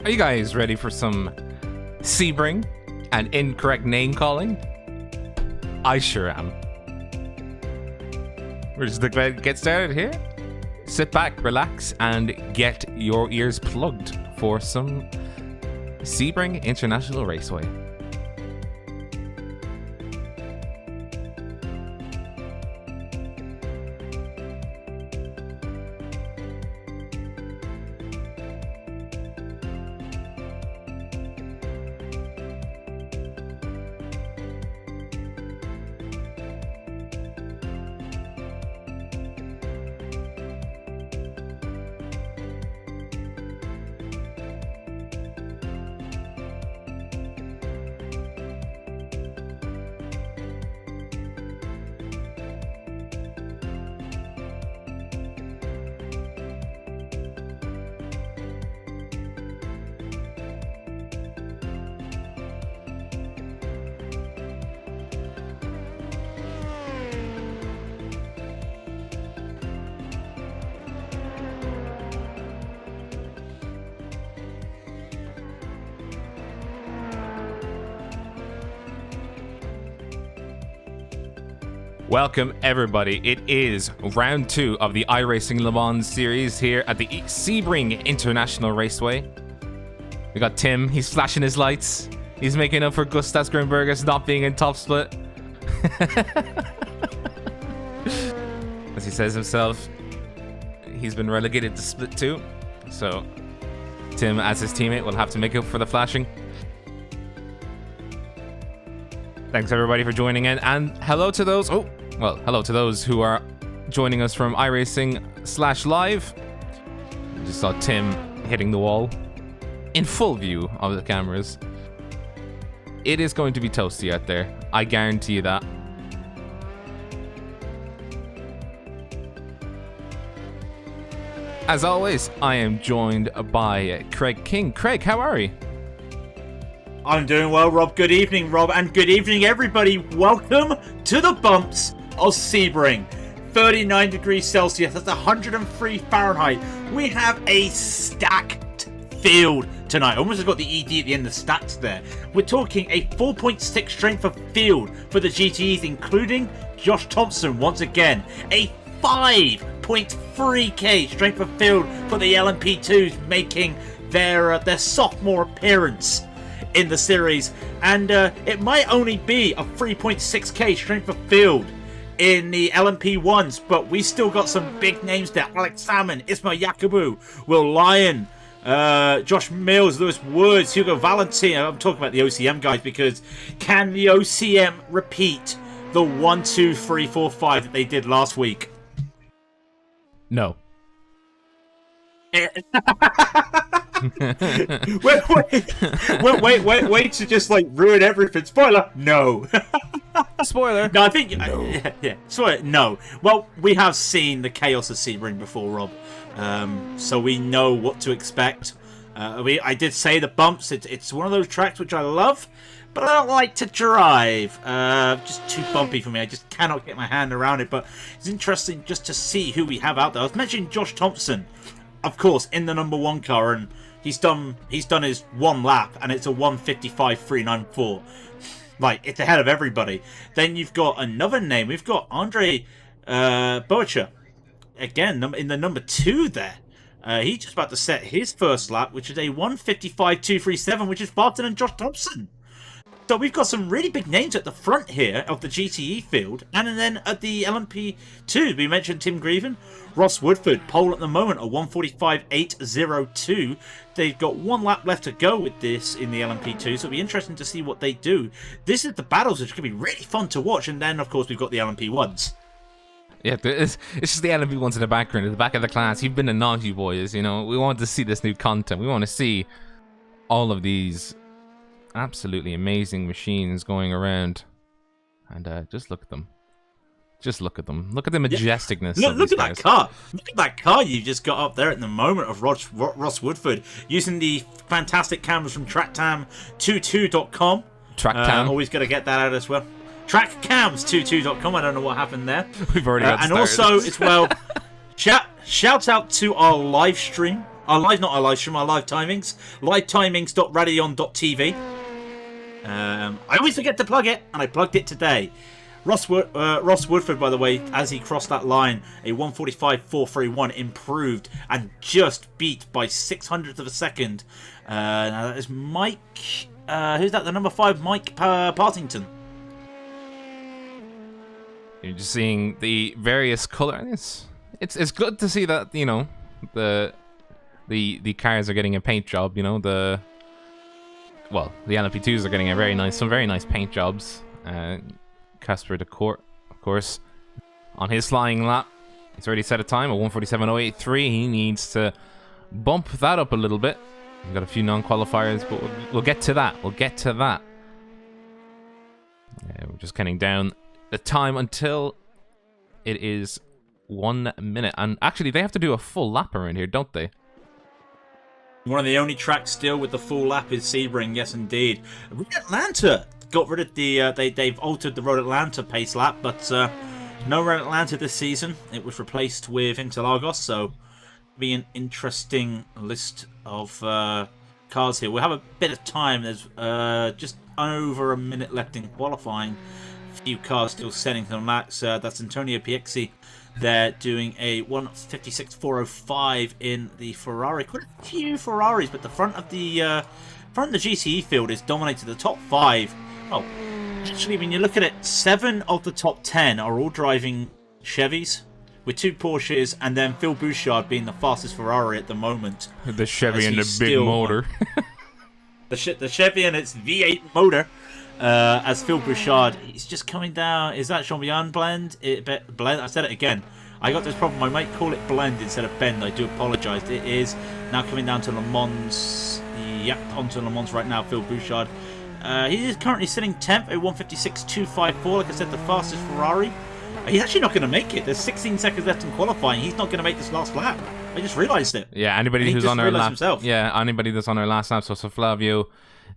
Are you guys ready for some Sebring and incorrect name calling? I sure am. We're just going to get started here. Sit back, relax, and get your ears plugged for some Sebring International Raceway. Welcome, everybody. It is round 2 of the iRacing LeMans series here at the Sebring International Raceway. We got Tim. He's flashing his lights. He's making up for Gustav Grimbergus not being in top split. As he says himself, he's been relegated to split 2. So Tim, as his teammate, will have to make up for the flashing. Thanks, everybody, for joining in. And hello to those... hello to those who are joining us from iRacing/live. I just saw Tim hitting the wall in full view of the cameras. It is going to be toasty out there. I guarantee you that. As always, I am joined by Craig King. Craig, how are you? I'm doing well, Rob. Good evening, Rob, and good evening, everybody. Welcome to the bumps of Sebring. 39 degrees Celsius, that's 103 Fahrenheit. We have a stacked field tonight. Almost got the ED at the end of stats there. We're talking a 4.6 strength of field for the GTEs, including Josh Thompson once again. A 5.3k strength of field for the LMP2s, making their sophomore appearance in the series, and it might only be a 3.6k strength of field in the LMP1s, but we still got some big names there. Alex Salmon, Ismail Yakubu, Will Lyon, Josh Mills, Lewis Woods, Hugo Valentin. I'm talking about the OCM guys, because can the OCM repeat the 1, 2, 3, 4, 5 that they did last week? No. wait to just like ruin everything. Spoiler, no. Spoiler. No, I think yeah. Spoiler, no. Well, we have seen the chaos of Sebring before, Rob, so we know what to expect. I did say the bumps. It's one of those tracks which I love, but I don't like to drive. Just too bumpy for me. I just cannot get my hand around it. But it's interesting just to see who we have out there. I was mentioning Josh Thompson, of course, in the number 1 car, and he's done his 1 lap, and it's a 1:55.394. Like, it's ahead of everybody. Then you've got another name. We've got Andre Boecher, again, in the number 2 there. He's just about to set his first lap, which is a 1:55.237, which is faster than Josh Thompson. So we've got some really big names at the front here of the GTE field. And then at the LMP2, we mentioned Tim Grieven, Ross Woodford, pole at the moment, a 1:45.802. They've got 1 lap left to go with this in the LMP2, so it'll be interesting to see what they do. This is the battles, which could be really fun to watch. And then, of course, we've got the LMP1s. Yeah, it's just the LMP1s in the background, at the back of the class. You've been a naughty boys, you know. We want to see this new content. We want to see all of these absolutely amazing machines going around, and just look at them. Just look at them. Look at the majesticness. Yeah. Look at guys. that car. Look at that car you just got up there at the moment of Ross Woodford, using the fantastic cameras from TrackCam22.com. TrackCam. Always got to get that out as well. TrackCams22.com. I don't know what happened there. We've already got and started. also, as well, shout out to our live stream not our live stream, our live timings. livetimings.raidillon.tv. I always forget to plug it, and I plugged it today. Ross Woodford, by the way, as he crossed that line, a 1:45.431, improved and just beat by 600th of a second. Now that is Mike. Who's that? The number 5, Mike Partington. You're just seeing the various colors. It's good to see that, you know, the cars are getting a paint job. You know, the LMP2s are getting some very nice paint jobs. Casper de Court, of course, on his flying lap, he's already set a time of 1:47.083. He needs to bump that up a little bit. We've got a few non-qualifiers, but we'll get to that. We're just counting down the time until it is 1 minute. And actually, they have to do a full lap around here, don't they? One of the only tracks still with the full lap is Sebring, yes indeed. Atlanta got rid of the they've altered the Road Atlanta pace lap, but no Road Atlanta this season. It was replaced with Interlagos, so be an interesting list of cars here. We'll have a bit of time. There's just over a minute left in qualifying. A few cars still setting some laps. That's Antonio Piexi. They're doing a 1:56.405 in the Ferrari. Quite a few Ferraris, but the front of the GTE field is dominated. The top 5. Oh, actually, when you look at it, 7 of the top 10 are all driving Chevys, with 2 Porsches, and then Phil Bouchard being the fastest Ferrari at the moment. The Chevy and the big motor. the Chevy and its V8 motor. As Phil Bouchard, he's just coming down. Is that Jean-Bian blend? Blend? I said it again. I got this problem. I might call it blend instead of bend. I do apologise. It is now coming down to Le Mans. Yep, onto Le Mans right now, Phil Bouchard. He is currently sitting 10th at 1:56.254. Like I said, the fastest Ferrari. He's actually not going to make it. There's 16 seconds left in qualifying. He's not going to make this last lap. I just realised it. Yeah, anybody who's on our lap. Yeah, anybody that's on our last lap. So Flavio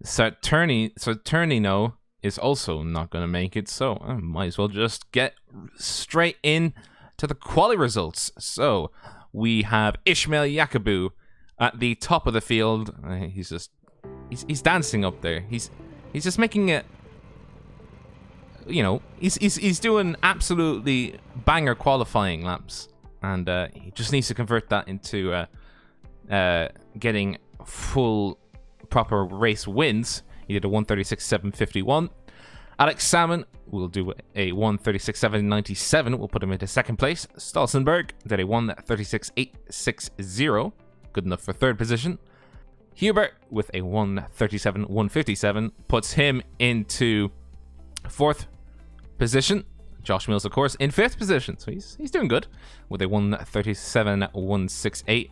Saturnino is also not going to make it. So I might as well just get straight in to the quali results. So we have Ishmael Yakubu at the top of the field. He's dancing up there. He's just making it. You know, he's doing absolutely banger qualifying laps, and he just needs to convert that into getting full proper race wins. He did a 1:36.751. Alex Salmon will do a 1:36.797. We'll put him into second place. Stolzenberg did a 1:36.860. Good enough for third position. Hubert with a 1:37.157 puts him into fourth position. Josh Mills, of course, in fifth position, so he's doing good with a 1:37.168.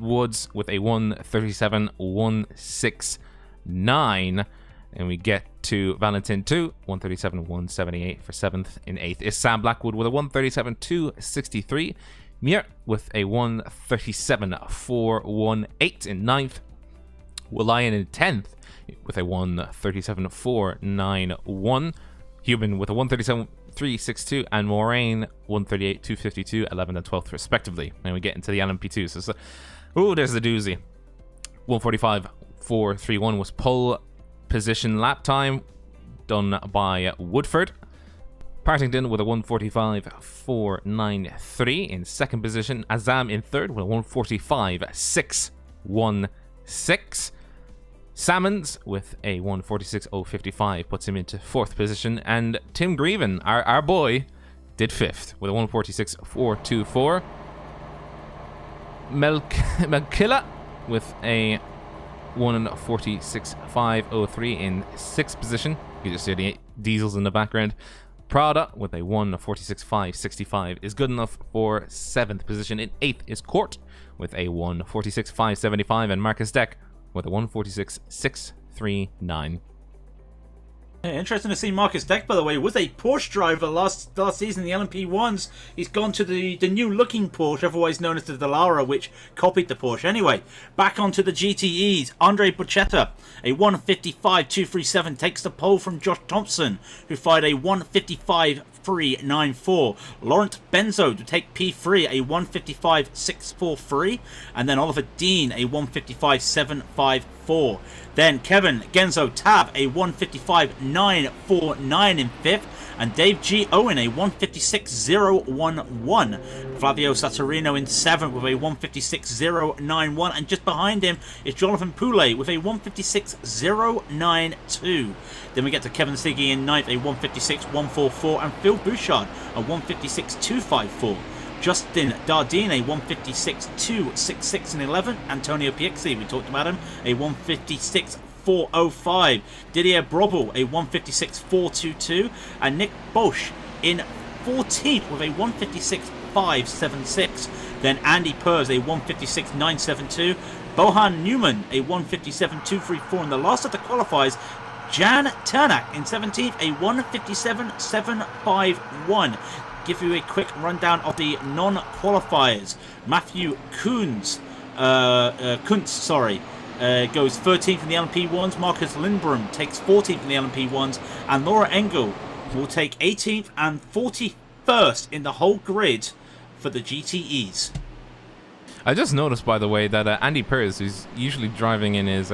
Woods with a 1:37.169, and we get to Valentin 2, 1:37.178 for seventh. In eighth is Sam Blackwood with a 1:37.263. Muir with a 1:37.418 in ninth. Willian in 10th with a 1:37.491. Human with a 1:37.362, and Moraine 1:38.252, 11th and 12th respectively. And we get into the LMP2. So there's the doozy. 1:45.431 was pole position lap time done by Woodford. Partington with a 1:45.493 in second position. Azam in third with a 1:45.616. Salmons with a 1:46.055 puts him into fourth position, and Tim Grieven, our boy, did fifth with a 1:46.424. Melkilla with a 1:46.503 in sixth position. You just see the diesels in the background. Prada with a 1:46.565 is good enough for seventh position. In eighth is Court with a 1:46.575, and Marcus Deck with a 1:46.639. Yeah, interesting to see Marcus Deck, by the way, was a Porsche driver last season in the LMP1s. He's gone to the new looking Porsche, otherwise known as the Dallara, which copied the Porsche. Anyway, back onto the GTEs. Andre Buchetta, a 1:55.237, takes the pole from Josh Thompson, who fired a 1:55 155.394. Laurent Benzo to take P3, a 155.643. And then Oliver Dean, a 155.754. Then Kevin Genzo Tab, a 155.949 in 5th. And Dave G. Owen, a 156.011. Flavio Saturino in 7th with a 156.091. And just behind him is Jonathan Poulet with a 156.092. Then we get to Kevin Siggy in 9th, a 156.144. And Phil Bouchard, a 156.254. Justin Dardine, a 156.266 in 11th. Antonio Piexi, we talked about him, a 156.405. Didier Brobel, a 156.422. And Nick Bosch in 14th with a 156.576. Then Andy Pers, a 156.972. Bohan Newman, a 157.234. And the last of the qualifiers, Jan Turnak in 17th, a 157.751. Give you a quick rundown of the non-qualifiers. Matthew Kuntz, goes 13th in the LMP1s. Marcus Lindbrom takes 14th in the LMP1s. And Laura Engel will take 18th and 41st in the whole grid for the GTEs. I just noticed, by the way, that Andy Pers, who's usually driving in his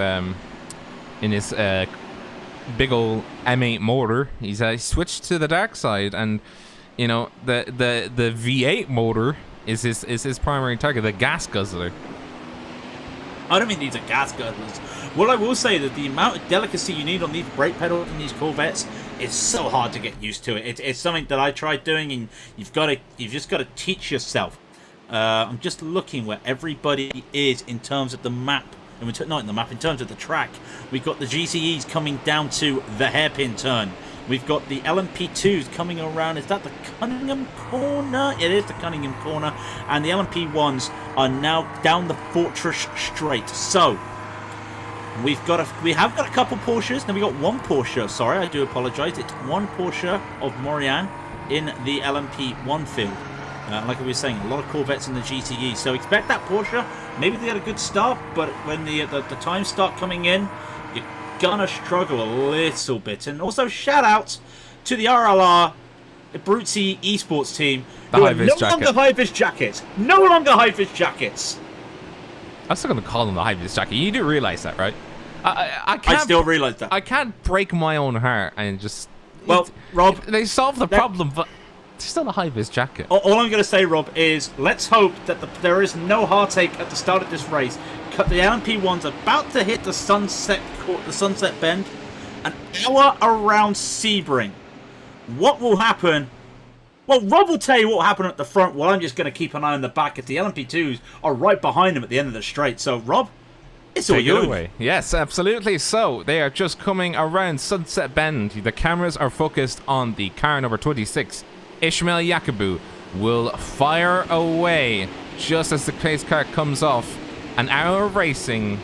big old M8 motor, he's switched to the dark side, and you know, the V8 motor is his primary target, the gas guzzler. I don't mean these are gas guzzlers. What I will say that the amount of delicacy you need on these brake pedals in these Corvettes is so hard to get used to it. It's something that I tried doing, and you've just got to teach yourself. I'm just looking where everybody is in terms of the map. Not in the map, in terms of the track. We've got the GTEs coming down to the hairpin turn. We've got the LMP2s coming around. Is that the Cunningham corner? It is the Cunningham corner. And the LMP1s are now down the Fortress Straight. So we have got a couple Porsches. Now we got one Porsche. Sorry, I do apologise. It's one Porsche of Morian in the LMP1 field. Like I was saying, a lot of Corvettes in the GTE. So expect that Porsche. Maybe they had a good start, but when the times start coming in, you're gonna struggle a little bit. And also shout out to the RLR Abruzzi esports team, who are no longer high-vis jackets. No longer high-vis jackets. I'm still gonna call them the high-vis jacket. You do realize that, right? I still realize that. I can't break my own heart and just. Well, Rob, they solved the problem, but it's still a high-vis jacket. All I'm going to say, Rob, is let's hope that there is no heartache at the start of this race. The LMP1's about to hit the sunset bend, an hour around Sebring. What will happen? Well, Rob will tell you what will happen at the front, while I'm just going to keep an eye on the back, if the LMP2s are right behind him at the end of the straight. So, Rob, it's all you. Yes, absolutely. So, they are just coming around Sunset Bend. The cameras are focused on the car number 26. Ishmael Yakubu will fire away just as the pace car comes off, and our racing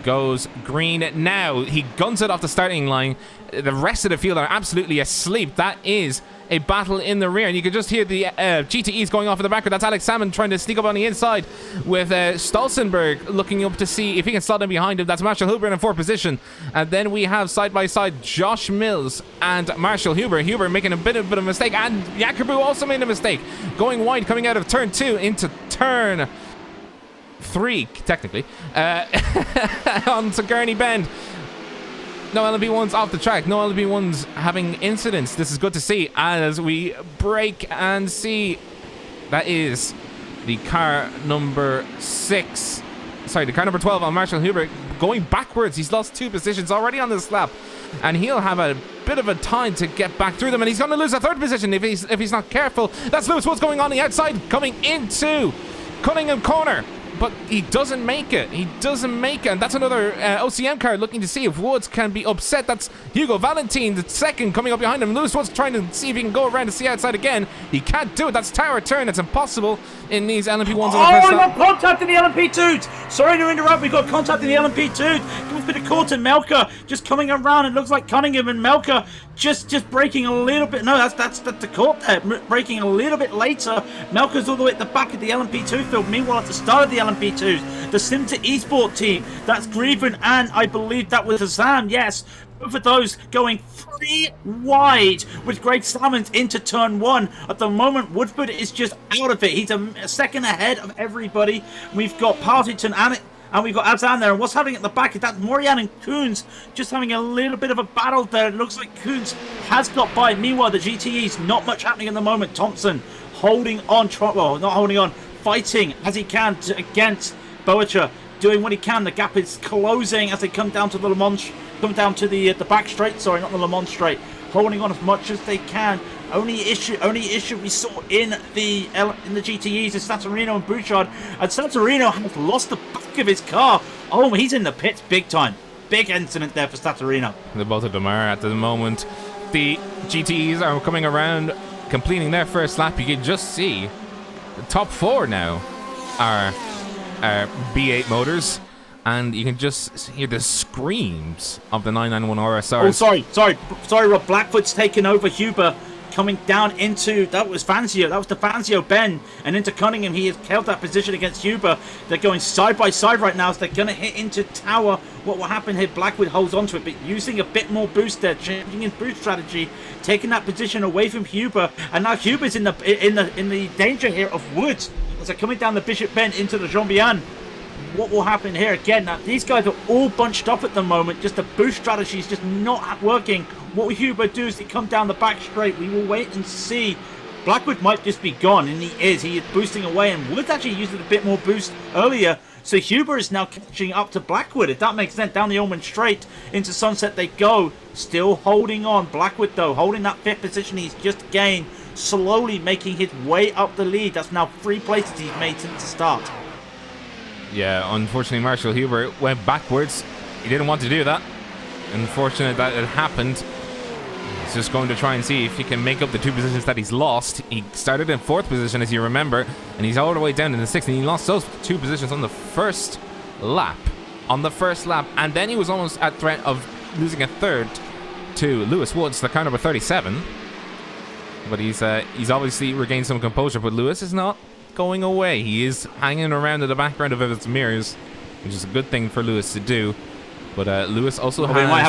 goes green now. He guns it off the starting line. The rest of the field are absolutely asleep. That is a battle in the rear, and you can just hear the GTEs going off in the background. That's Alex Salmon trying to sneak up on the inside with Stolzenberg looking up to see if he can slot in behind him. That's Marshall Huber in 4th position, and then we have side by side Josh Mills and Marshall Huber. Huber making a bit of a mistake, and Yakubu also made a mistake, going wide coming out of turn 2 into turn 3 technically on Gurney Bend. No LMP1s off the track. No LMP1s having incidents. This is good to see as we brake and see that is the car number 6. Sorry, the car number 12 on Marshall Huber going backwards. He's lost 2 positions already on this lap, and he'll have a bit of a time to get back through them, and he's going to lose a 3rd position if he's not careful. That's Lewis Woods going on the outside, coming into Cunningham corner. But he doesn't make it. He doesn't make it. And that's another OCM car looking to see if Woods can be upset. That's Hugo Valentin, the 2nd, coming up behind him. Lewis Woods trying to see if he can go around to see outside again. He can't do it. That's tower turn. It's impossible in these LMP1s. Oh, we got contact in the LMP2s. Sorry to interrupt. We got contact in the LMP2s. Give a bit of court and Melka just coming around. It looks like Cunningham and Melka just breaking a little bit. No, that's the court there. Breaking a little bit later. Melka's all the way at the back of the LMP2 field. Meanwhile, at the start of the LMP2s, the Simta Esport team, that's Grieven, and I believe that was Azam, yes, Both of those going 3 wide with Greg Salmons into turn 1. At the moment, Woodford is just out of it. He's a second ahead of everybody. We've got Partington and we've got Abzan there. And what's happening at the back is that Morian and Coons just having a little bit of a battle there. It looks like Coons has got by. Meanwhile, the GTE's not much happening at the moment. Thompson holding on, well, not holding on, fighting as he can against Boacher, doing what he can. The gap is closing as they come down to the Le Mans, come down to the back straight. Sorry, not the Le Mans straight. Holding on as much as they can. Only issue we saw in the GTEs is Santorino and Bouchard, and Santorino has lost the back of his car. Oh, he's in the pits big time. Big incident there for Santorino. The both of them are at the moment. The GTEs are coming around, completing their first lap. You can just see the top 4 now are B8 motors, and you can just hear the screams of the 991 RSRs. Oh, sorry, Rob. Blackfoot's taken over Huber, coming down into, that was Fangio, that was the Fangio bend, and into Cunningham. He has held that position against Huber. They're going side by side right now, so they're going to hit into Tower. What will happen here? Blackwood holds onto it, but using a bit more boost there, changing his boost strategy, taking that position away from Huber, and now Huber's in the danger here of Woods as they're coming down the Bishop Bend into the Jean-Bian. What will happen here again? Now these guys are all bunched up at the moment. Just the boost strategy is just not working. What will Huber do is he come down the back straight? We will wait and see. Blackwood might just be gone, and he is boosting away, and Woods actually used a bit more boost earlier. So Huber is now catching up to Blackwood, if that makes sense. Down the Ullman straight into Sunset they go, still holding on. Blackwood though holding that 5th position he's just gained, slowly making his way up the lead. That's now 3 places he's made since the start. Yeah, unfortunately Marshall Huber went backwards. He didn't want to do that. Unfortunate that it happened. He's just going to try and see if he can make up the 2 positions that he's lost. He started in 4th position, as you remember, and he's all the way down in the 6th, and he lost those 2 positions on the first lap. And then he was almost at threat of losing a 3rd to Lewis Woods, the car number 37. But he's obviously regained some composure, but Lewis is not going away. He is hanging around in the background of his mirrors, which is a good thing for Lewis to do. But Lewis also has... We might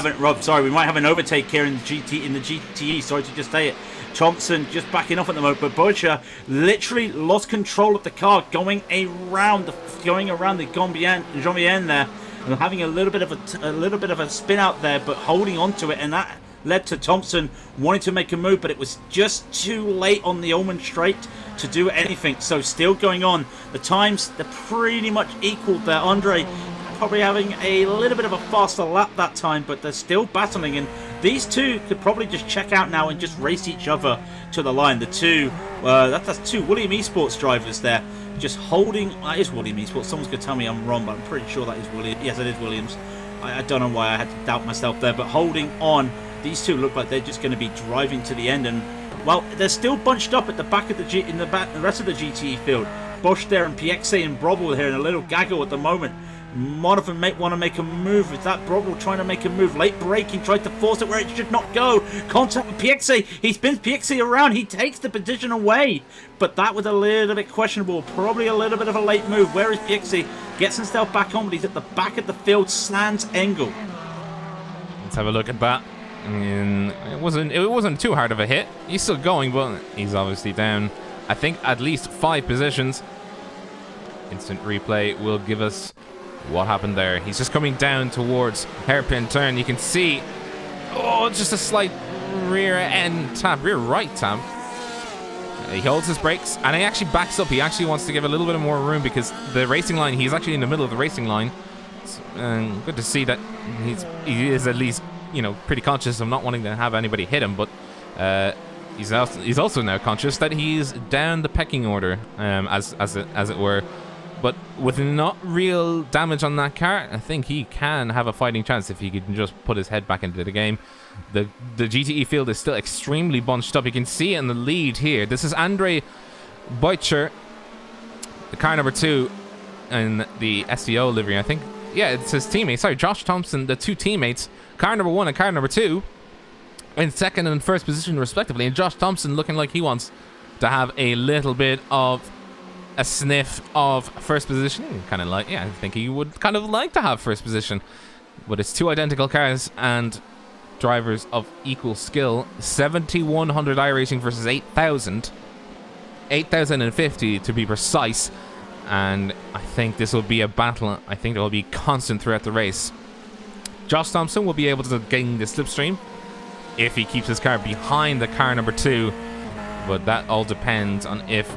have an overtake here in the GTE. Sorry to just say it. Thompson just backing off at the moment, but Boacher literally lost control of the car, going around the Jean-Bian there, and having a little bit of a spin out there, but holding on to it, and that led to Thompson wanting to make a move, but it was just too late on the Ullman straight to do anything. So still going on. The times, they're pretty much equal there. Andre probably having a little bit of a faster lap that time, but they're still battling, and these two could probably just check out now and just race each other to the line. The two, that's 2 William Esports drivers there, just holding. That is William Esports. Someone's going to tell me I'm wrong, but I'm pretty sure that is Williams. Yes, it is Williams. I don't know why I had to doubt myself there, but holding on. These two look like they're just going to be driving to the end, and well, they're still bunched up at the back of the rest of the GTE field. Bosch there and PXA and Brobble here in a little gaggle at the moment. One of them want to make a move. Is that Brobble trying to make a move? Late braking, tried to force it where it should not go. Contact with PXA. He spins PXA around. He takes the position away. But that was a little bit questionable. Probably a little bit of a late move. Where is PXA? Gets himself back on, but he's at the back of the field. Sans Engel. Let's have a look at that. It wasn't too hard of a hit. He's still going, but he's obviously down, I think, at least 5 positions. Instant replay will give us what happened there. He's just coming down towards hairpin turn. You can see, just a slight rear right tap. He holds his brakes and he actually backs up. He actually wants to give a little bit more room because the racing line, he's actually in the middle of the racing line. It's good to see that he is at least, pretty conscious of not wanting to have anybody hit him, but he's also now conscious that he's down the pecking order, as it were. But with not real damage on that car, I think he can have a fighting chance if he can just put his head back into the game. The GTE field is still extremely bunched up. You can see it in the lead here. This is Andre Boitcher, the car number 2 in the SVO livery, I think. Yeah, it's his teammate. Sorry, Josh Thompson, the 2 teammates. Car number 1 and car number 2 in 2nd and 1st position respectively. And Josh Thompson looking like he wants to have a little bit of a sniff of 1st position. I think he would kind of like to have 1st position. But it's 2 identical cars, and drivers of equal skill. 7,100 iRacing versus 8,000. 8,050 to be precise. And I think this will be a battle. I think it will be constant throughout the race. Josh Thompson will be able to gain the slipstream if he keeps his car behind the car number 2. But that all depends on if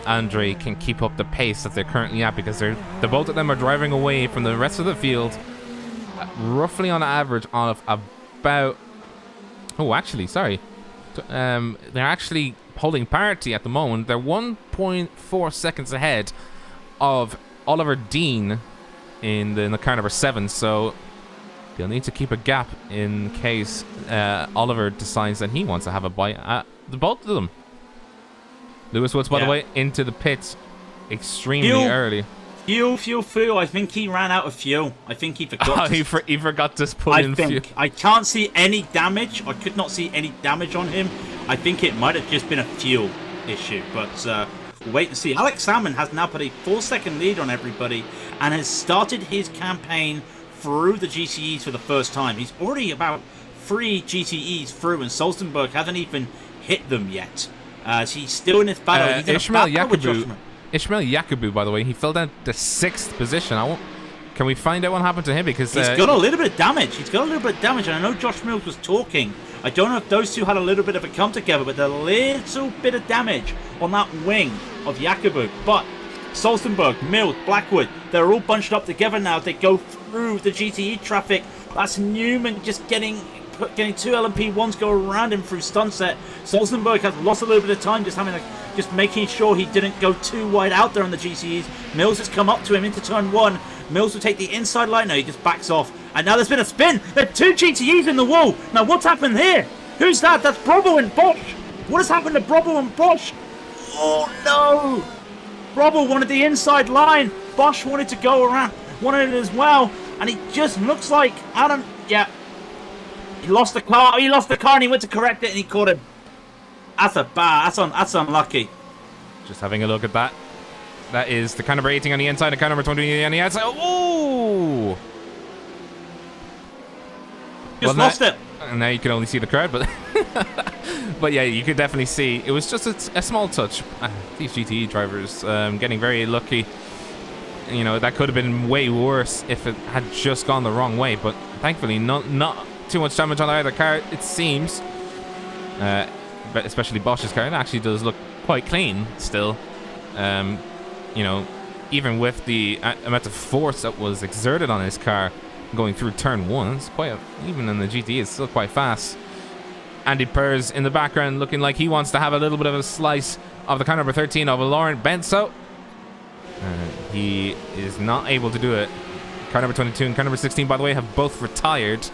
Andre can keep up the pace that they're currently at, because the both of them are driving away from the rest of the field roughly on average of about... Oh, actually, sorry. They're actually holding parity at the moment. They're 1.4 seconds ahead of Oliver Dean in the car number 7, so they'll need to keep a gap in case Oliver decides that he wants to have a bite at the both of them. Lewis Woods, by the way, into the pits extremely early. Fuel. I think he ran out of fuel. I think he forgot. He forgot to put in fuel. I can't see any damage. I could not see any damage on him. I think it might have just been a fuel issue, but we'll wait and see. Alex Salmon has now put a 4-second lead on everybody and has started his campaign through the GTEs for the first time. He's already about 3 GTEs through, and Solstenberg hasn't even hit them yet. He's still in his battle. He's in Ishmael Yakubu, by the way, he fell down to 6th position. Can we find out what happened to him? Because he's got a little bit of damage. And I know Josh Mills was talking. I don't know if those two had a little bit of a come together, but a little bit of damage on that wing of Yakubu. But Solstenberg, Mills, Blackwood, they're all bunched up together now. They go through the GTE traffic. That's Newman just getting 2 LMP1s go around him through Sunset. Solstenberg has lost a little bit of time just making sure he didn't go too wide out there on the GTEs. Mills has come up to him into turn 1. Mills will take the inside line. No, he just backs off. And now there's been a spin. There are 2 GTEs in the wall. Now what's happened here? Who's that? That's Bravo and Bosch. What has happened to Bravo and Bosch? Oh no! Bravo wanted the inside line. Bosch wanted to go around, wanted it as well. And he just looks like Adam. Yeah. He lost the car. He lost the car and he went to correct it and he caught him. That's that's unlucky. Just having a look at that. That is the car number 18 on the inside, the car number 20 on the outside. Oh! Just lost it. Now you can only see the crowd, but but yeah, you could definitely see it was just a small touch. These GTE drivers getting very lucky. You know, that could have been way worse if it had just gone the wrong way, but thankfully not too much damage on either car, it seems. But especially Bosch's car, it actually does look quite clean still. You know, even with the amount of force that was exerted on his car going through turn 1, it's quite even in the GT, it's still quite fast. Andy Pers in the background looking like he wants to have a little bit of a slice of the car number 13 of Laurent Benso. He is not able to do it. Car number 22 and car number 16, by the way, have both retired.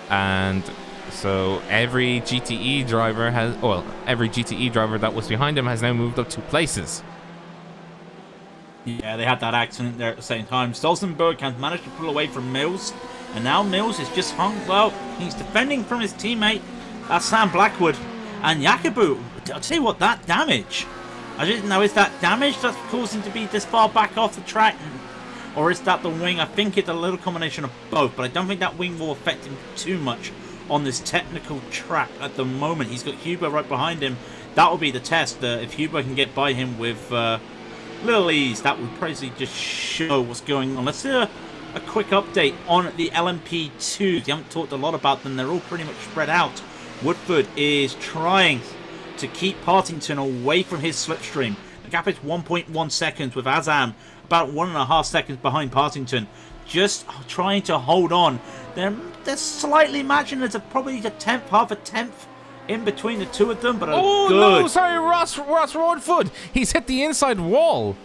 And so every GTE driver that was behind him has now moved up 2 places. Yeah, they had that accident there at the same time. Stolzenberg has managed to pull away from Mills, and now Mills is just hung. Well, he's defending from his teammate, that's Sam Blackwood. And Yakubu, I'll tell you what, that damage, I didn't know, is that damage that's caused him to be this far back off the track? Or is that the wing? I think it's a little combination of both, but I don't think that wing will affect him too much on this technical track at the moment. He's got Huber right behind him. That will be the test. If Huber can get by him with little ease, that would probably just show what's going on. Let's do a quick update on the LMP2s. You haven't talked a lot about them. They're all pretty much spread out. Woodford is trying to keep Partington away from his slipstream. The gap is 1.1 seconds with Azam about 1.5 seconds behind Partington. Just trying to hold on. They're slightly matching. There's probably half a tenth in between the two of them, but oh good. No, sorry, Ross Rodford. He's hit the inside wall.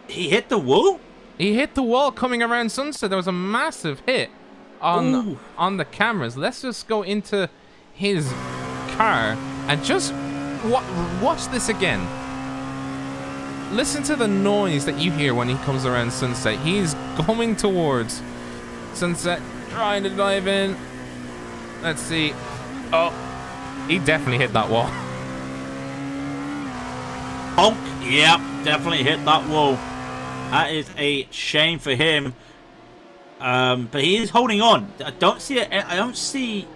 He hit the wall? He hit the wall coming around Sunset. There was a massive hit on the cameras. Let's just go into his car and just watch this again. Listen to the noise that you hear when he comes around Sunset. He's coming towards Sunset, trying to dive in. Let's see. Oh, he definitely hit that wall. Oh, yep, definitely hit that wall. That is a shame for him. But he is holding on. I don't see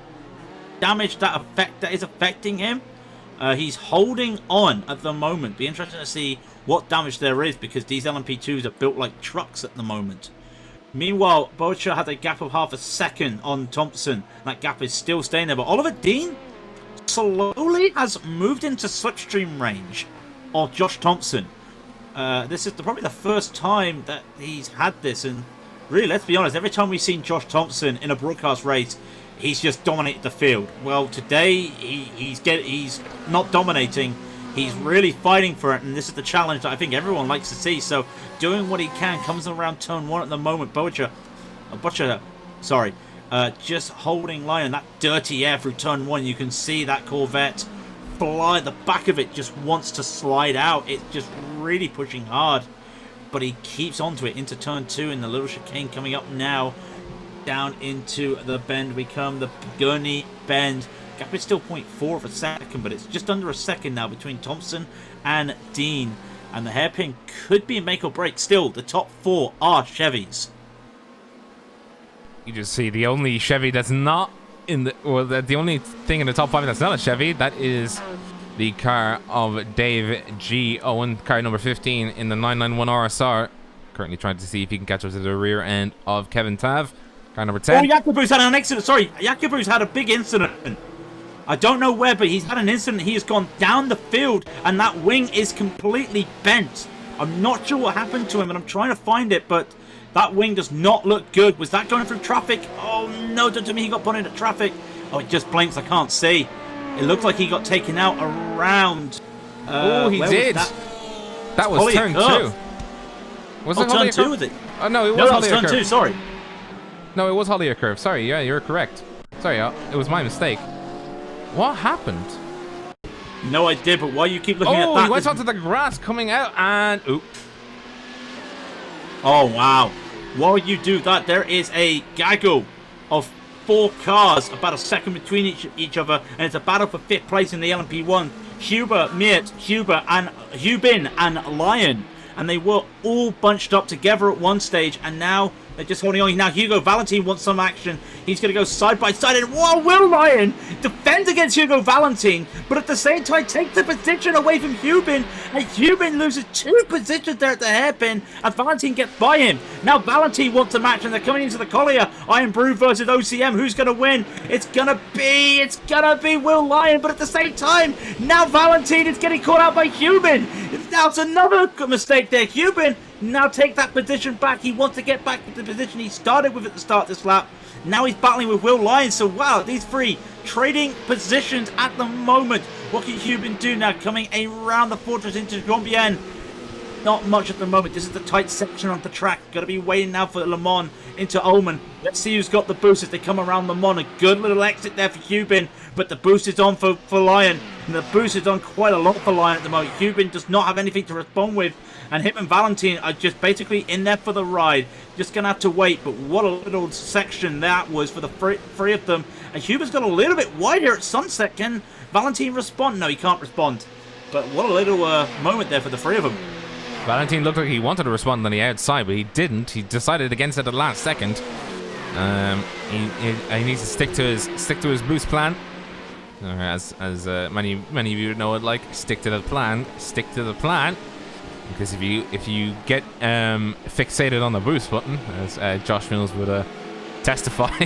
damage that is affecting him. He's holding on at the moment. Be interesting to see what damage there is, because these LMP2s are built like trucks at the moment. Meanwhile, Bocha had a gap of half a second on Thompson. That gap is still staying there. But Oliver Dean slowly has moved into slipstream range of Josh Thompson. This is probably the first time that he's had this. And really, let's be honest, every time we've seen Josh Thompson in a broadcast race, he's just dominated the field. Well, today he's not dominating. He's really fighting for it, and this is the challenge that I think everyone likes to see. So, doing what he can, comes around turn 1 at the moment. Butcher, just holding line, and that dirty air through turn 1. You can see that Corvette fly. The back of it just wants to slide out. It's just really pushing hard, but he keeps onto it into turn 2, and the little chicane coming up now. Down into the bend we come, the Gurney bend. Gap is still 0.4 of a second, but it's just under a second now between Thompson and Dean. And the hairpin could be a make or break. Still, the top 4 are Chevys. You just see the only Chevy that's not in the... Well, the only thing in the top 5 that's not a Chevy, that is the car of Dave G. Owen, car number 15 in the 991 RSR. Currently trying to see if he can catch up to the rear end of Kevin Tav. Car number 10. Oh, Jakobu's had an accident. Sorry, Jakobu's had a big incident. I don't know where, but he's had an incident. He has gone down the field, and that wing is completely bent. I'm not sure what happened to him, and I'm trying to find it, but that wing does not look good. Was that going through traffic? Oh, no, don't tell me he got put into traffic. Oh, it just blinks. I can't see. It looks like he got taken out around... oh, he did. That was turn 2. Was it turn 2, was it? Oh, no, it was no, turn 2, sorry. No, it was Hollier curve. Sorry, yeah, you're correct. Sorry, it was my mistake. What happened? No idea, but why you keep looking at that? Oh, he went onto the grass coming out and... Oop. Oh, wow. While you do that, there is a gaggle of 4 cars, about a second between each other, and it's a battle for 5th place in the LMP1. Huber, Hubin, and Lyon. And they were all bunched up together at one stage, and now they're just holding on. Now Hugo Valentine wants some action. He's going to go side by side, and whoa, Will Lyon defends against Hugo Valentine, but at the same time takes the position away from Hubin, and Hubin loses 2 positions there at the hairpin, and Valentine gets by him. Now Valentine wants some action. They're coming into the Collier. Iron Brew versus OCM. Who's going to win? It's gonna be Will Lyon, but at the same time, now Valentine is getting caught out by Hubin. Now it's another mistake there. Hubin now take that position back. He wants to get back to the position he started with at the start of this lap. Now he's battling with Will Lyon. So wow, these 3 trading positions at the moment. What can Hubin do now? Coming around the fortress into Jean-Bien. Not much at the moment. This is the tight section on the track. Got to be waiting now for Le Mans into Ullman. Let's see who's got the boost as they come around Le Mans. A good little exit there for Hubin, but the boost is on for Lyon. And the boost is on quite a lot for Lyon at the moment. Hubin does not have anything to respond with, and him and Valentine are just basically in there for the ride. Just going to have to wait, but what a little section that was for the three of them. And Hubin's got a little bit wide here at Sunset. Can Valentine respond? No, he can't respond. But what a little moment there for the 3 of them. Valentine looked like he wanted to respond on the outside, but he didn't. He decided against it at the last second. He needs to stick to his boost plan. As many of you know it, like, stick to the plan. Stick to the plan. Because if you get fixated on the boost button, as Josh Mills would testify,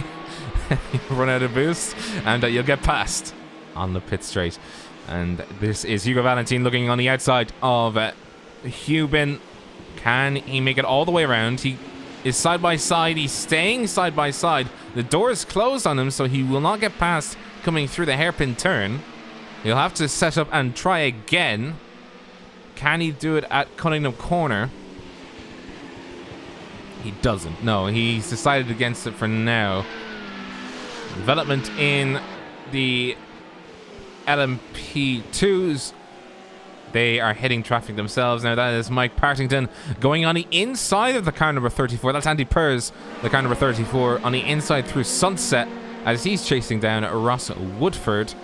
you run out of boost and you'll get passed on the pit straight. And this is Hugo Valentine looking on the outside of Hubin. Can he make it all the way around? He is side by side. He's staying side by side. The door is closed on him, so he will not get past coming through the hairpin turn. He'll have to set up and try again. Can he do it at Cunningham Corner? He doesn't. No, he's decided against it for now. Development in the LMP2s. They are hitting traffic themselves. Now that is Mike Partington going on the inside of the car number 34. That's Andy Purrs, the car number 34, on the inside through Sunset as he's chasing down Ross Woodford,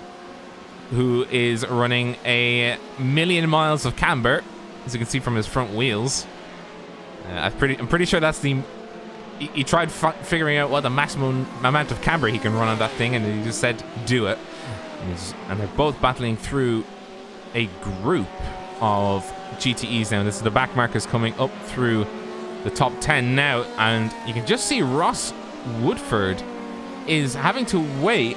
who is running a million miles of camber, as you can see from his front wheels. I'm pretty sure that's the he tried figuring out what the maximum amount of camber he can run on that thing, and he just said, do it. And they're both battling through a group of GTEs now. This is the back markers coming up through the top 10 now, and you can just see Ross Woodford is having to wait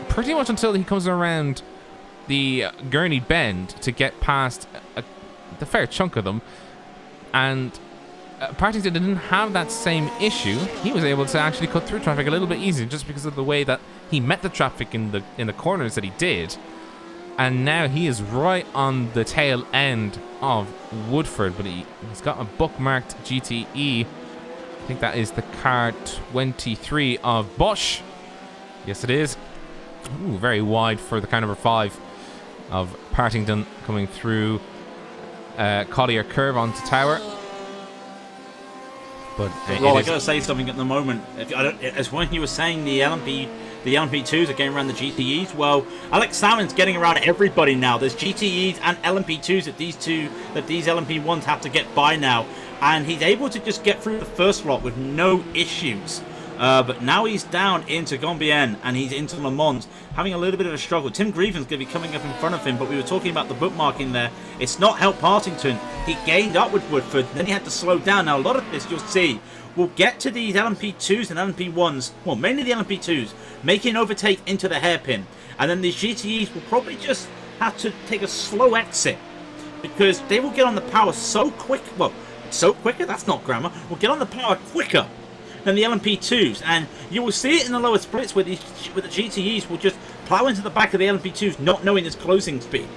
pretty much until he comes around the Gurney Bend to get past the fair chunk of them. And Partington didn't have that same issue. He was able to actually cut through traffic a little bit easier just because of the way that he met the traffic in the corners that he did. And now he is right on the tail end of Woodford, but he's got a bookmarked GTE. I think that is the car 23 of Bosch. Yes, it is. Ooh, very wide for the car number 5 of Partington coming through Collier Curve onto Tower. But Rob, I gotta say something at the moment. As when you were saying the LMP2s are getting around the GTEs, well, Alex Salmon's getting around everybody now. There's GTEs and LMP2s that these LMP1s have to get by now, and he's able to just get through the first lot with no issues. But now he's down into Gambien and he's into Le Mans, having a little bit of a struggle. Tim Grieven's going to be coming up in front of him, but we were talking about the bookmarking there. It's not helped Partington. He gained up with Woodford, then he had to slow down. Now, a lot of this you'll see will get to these LMP2s and LMP1s, well, mainly the LMP2s, making an overtake into the hairpin. And then these GTEs will probably just have to take a slow exit because they will get on the power so quick. Well, so quicker? That's not grammar. Will get on the power quicker than the LMP2s, and you will see it in the lower splits where the GTEs will just plow into the back of the LMP2s, not knowing this closing speed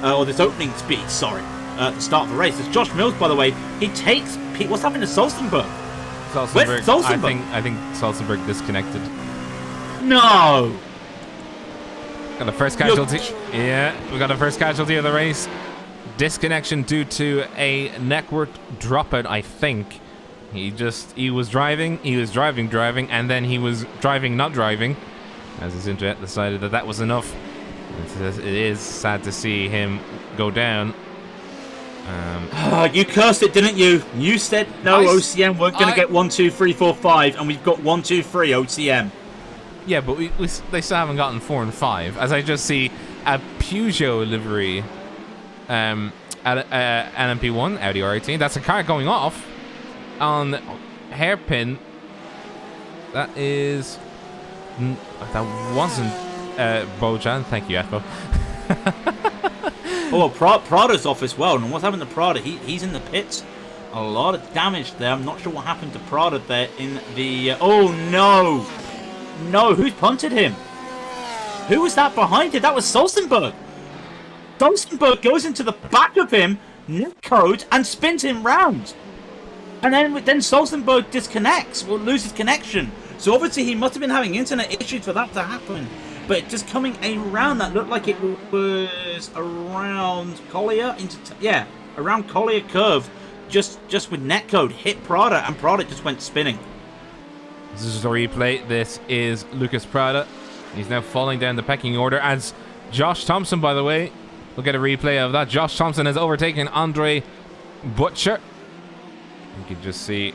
or this opening speed. Sorry, at the start of the race. It's Josh Mills, by the way. He takes. What's happening to Solstenberg? Where's Solstenberg? I think Solstenberg disconnected. No. Got the first casualty. Yeah, we got the first casualty of the race. Disconnection due to a network dropout, I think. He was driving, and then he was driving, not driving, as his internet decided that was enough. It is sad to see him go down. You cursed it, didn't you? You said no, OCM weren't going to get 1, 2, 3, 4, 5, and we've got 1, 2, 3 OCM. Yeah, but they still haven't gotten 4 and 5. As I just see a Peugeot livery, at LMP1, Audi R18. That's a car going off on hairpin. That wasn't Bojan. Thank you, Echo. Oh, Prada's off as well. And what's happened to Prada? He's in the pits. A lot of damage there. I'm not sure what happened to Prada there in the... oh, no. No, who's punted him? Who was that behind him? That was Solstenberg. Solstenberg goes into the back of him, netcode, and spins him round. And then Solstenberg disconnects, or loses connection. So obviously he must have been having internet issues for that to happen. But just coming around, that looked like it was around Collier around Collier Curve, just with netcode, hit Prada, and Prada just went spinning. This is a replay. This is Lucas Prada. He's now falling down the pecking order as Josh Thompson, by the way. We'll get a replay of that. Josh Thompson has overtaken Andre Butcher. You can just see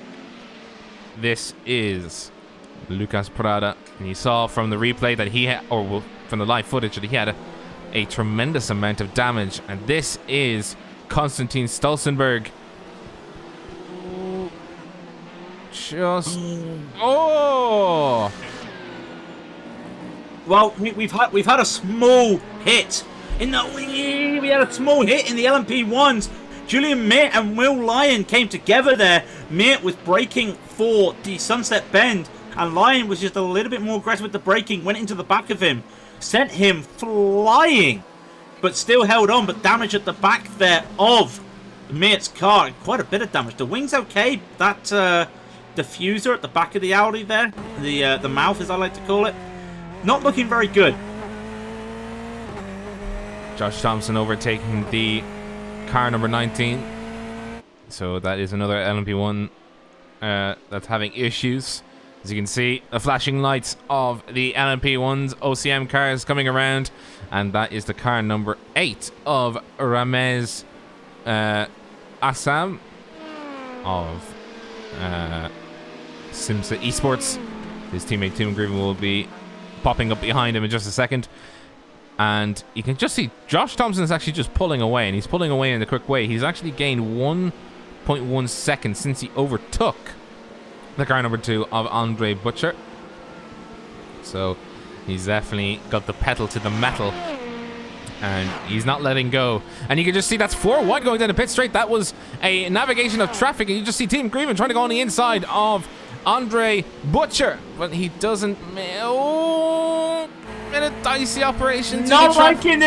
this is Lucas Prada. And you saw from the replay that he had, or from the live footage, that he had a tremendous amount of damage. And this is Konstantin Stolzenberg. Oh! Well, we've had a small hit in the we had a small hit in the LMP1s. Julian Meert and Will Lyon came together there. Meert was braking for the Sunset Bend, and Lyon was just a little bit more aggressive with the braking, went into the back of him, sent him flying, but still held on, but damage at the back there of Meert's car. Quite a bit of damage. The wing's okay. That diffuser at the back of the Audi there, the mouth as I like to call it, not looking very good. Josh Thompson overtaking the car number 19. So that is another LMP1 that's having issues. As you can see, the flashing lights of the LMP1's OCM cars coming around. And that is the car number 8 of Ramez Assam of Simsa Esports. His teammate Tim Grievin will be popping up behind him in just a second. And you can just see Josh Thompson is actually just pulling away, and he's pulling away in a quick way. He's actually gained 1.1 seconds since he overtook the car number 2 of Andre Butcher. So he's definitely got the pedal to the metal, and he's not letting go. And you can just see that's 4 wide going down the pit straight. That was a navigation of traffic, and you just see Tim Grievin trying to go on the inside of Andre Butcher, but he doesn't. Oh, bit of dicey operation. Not liking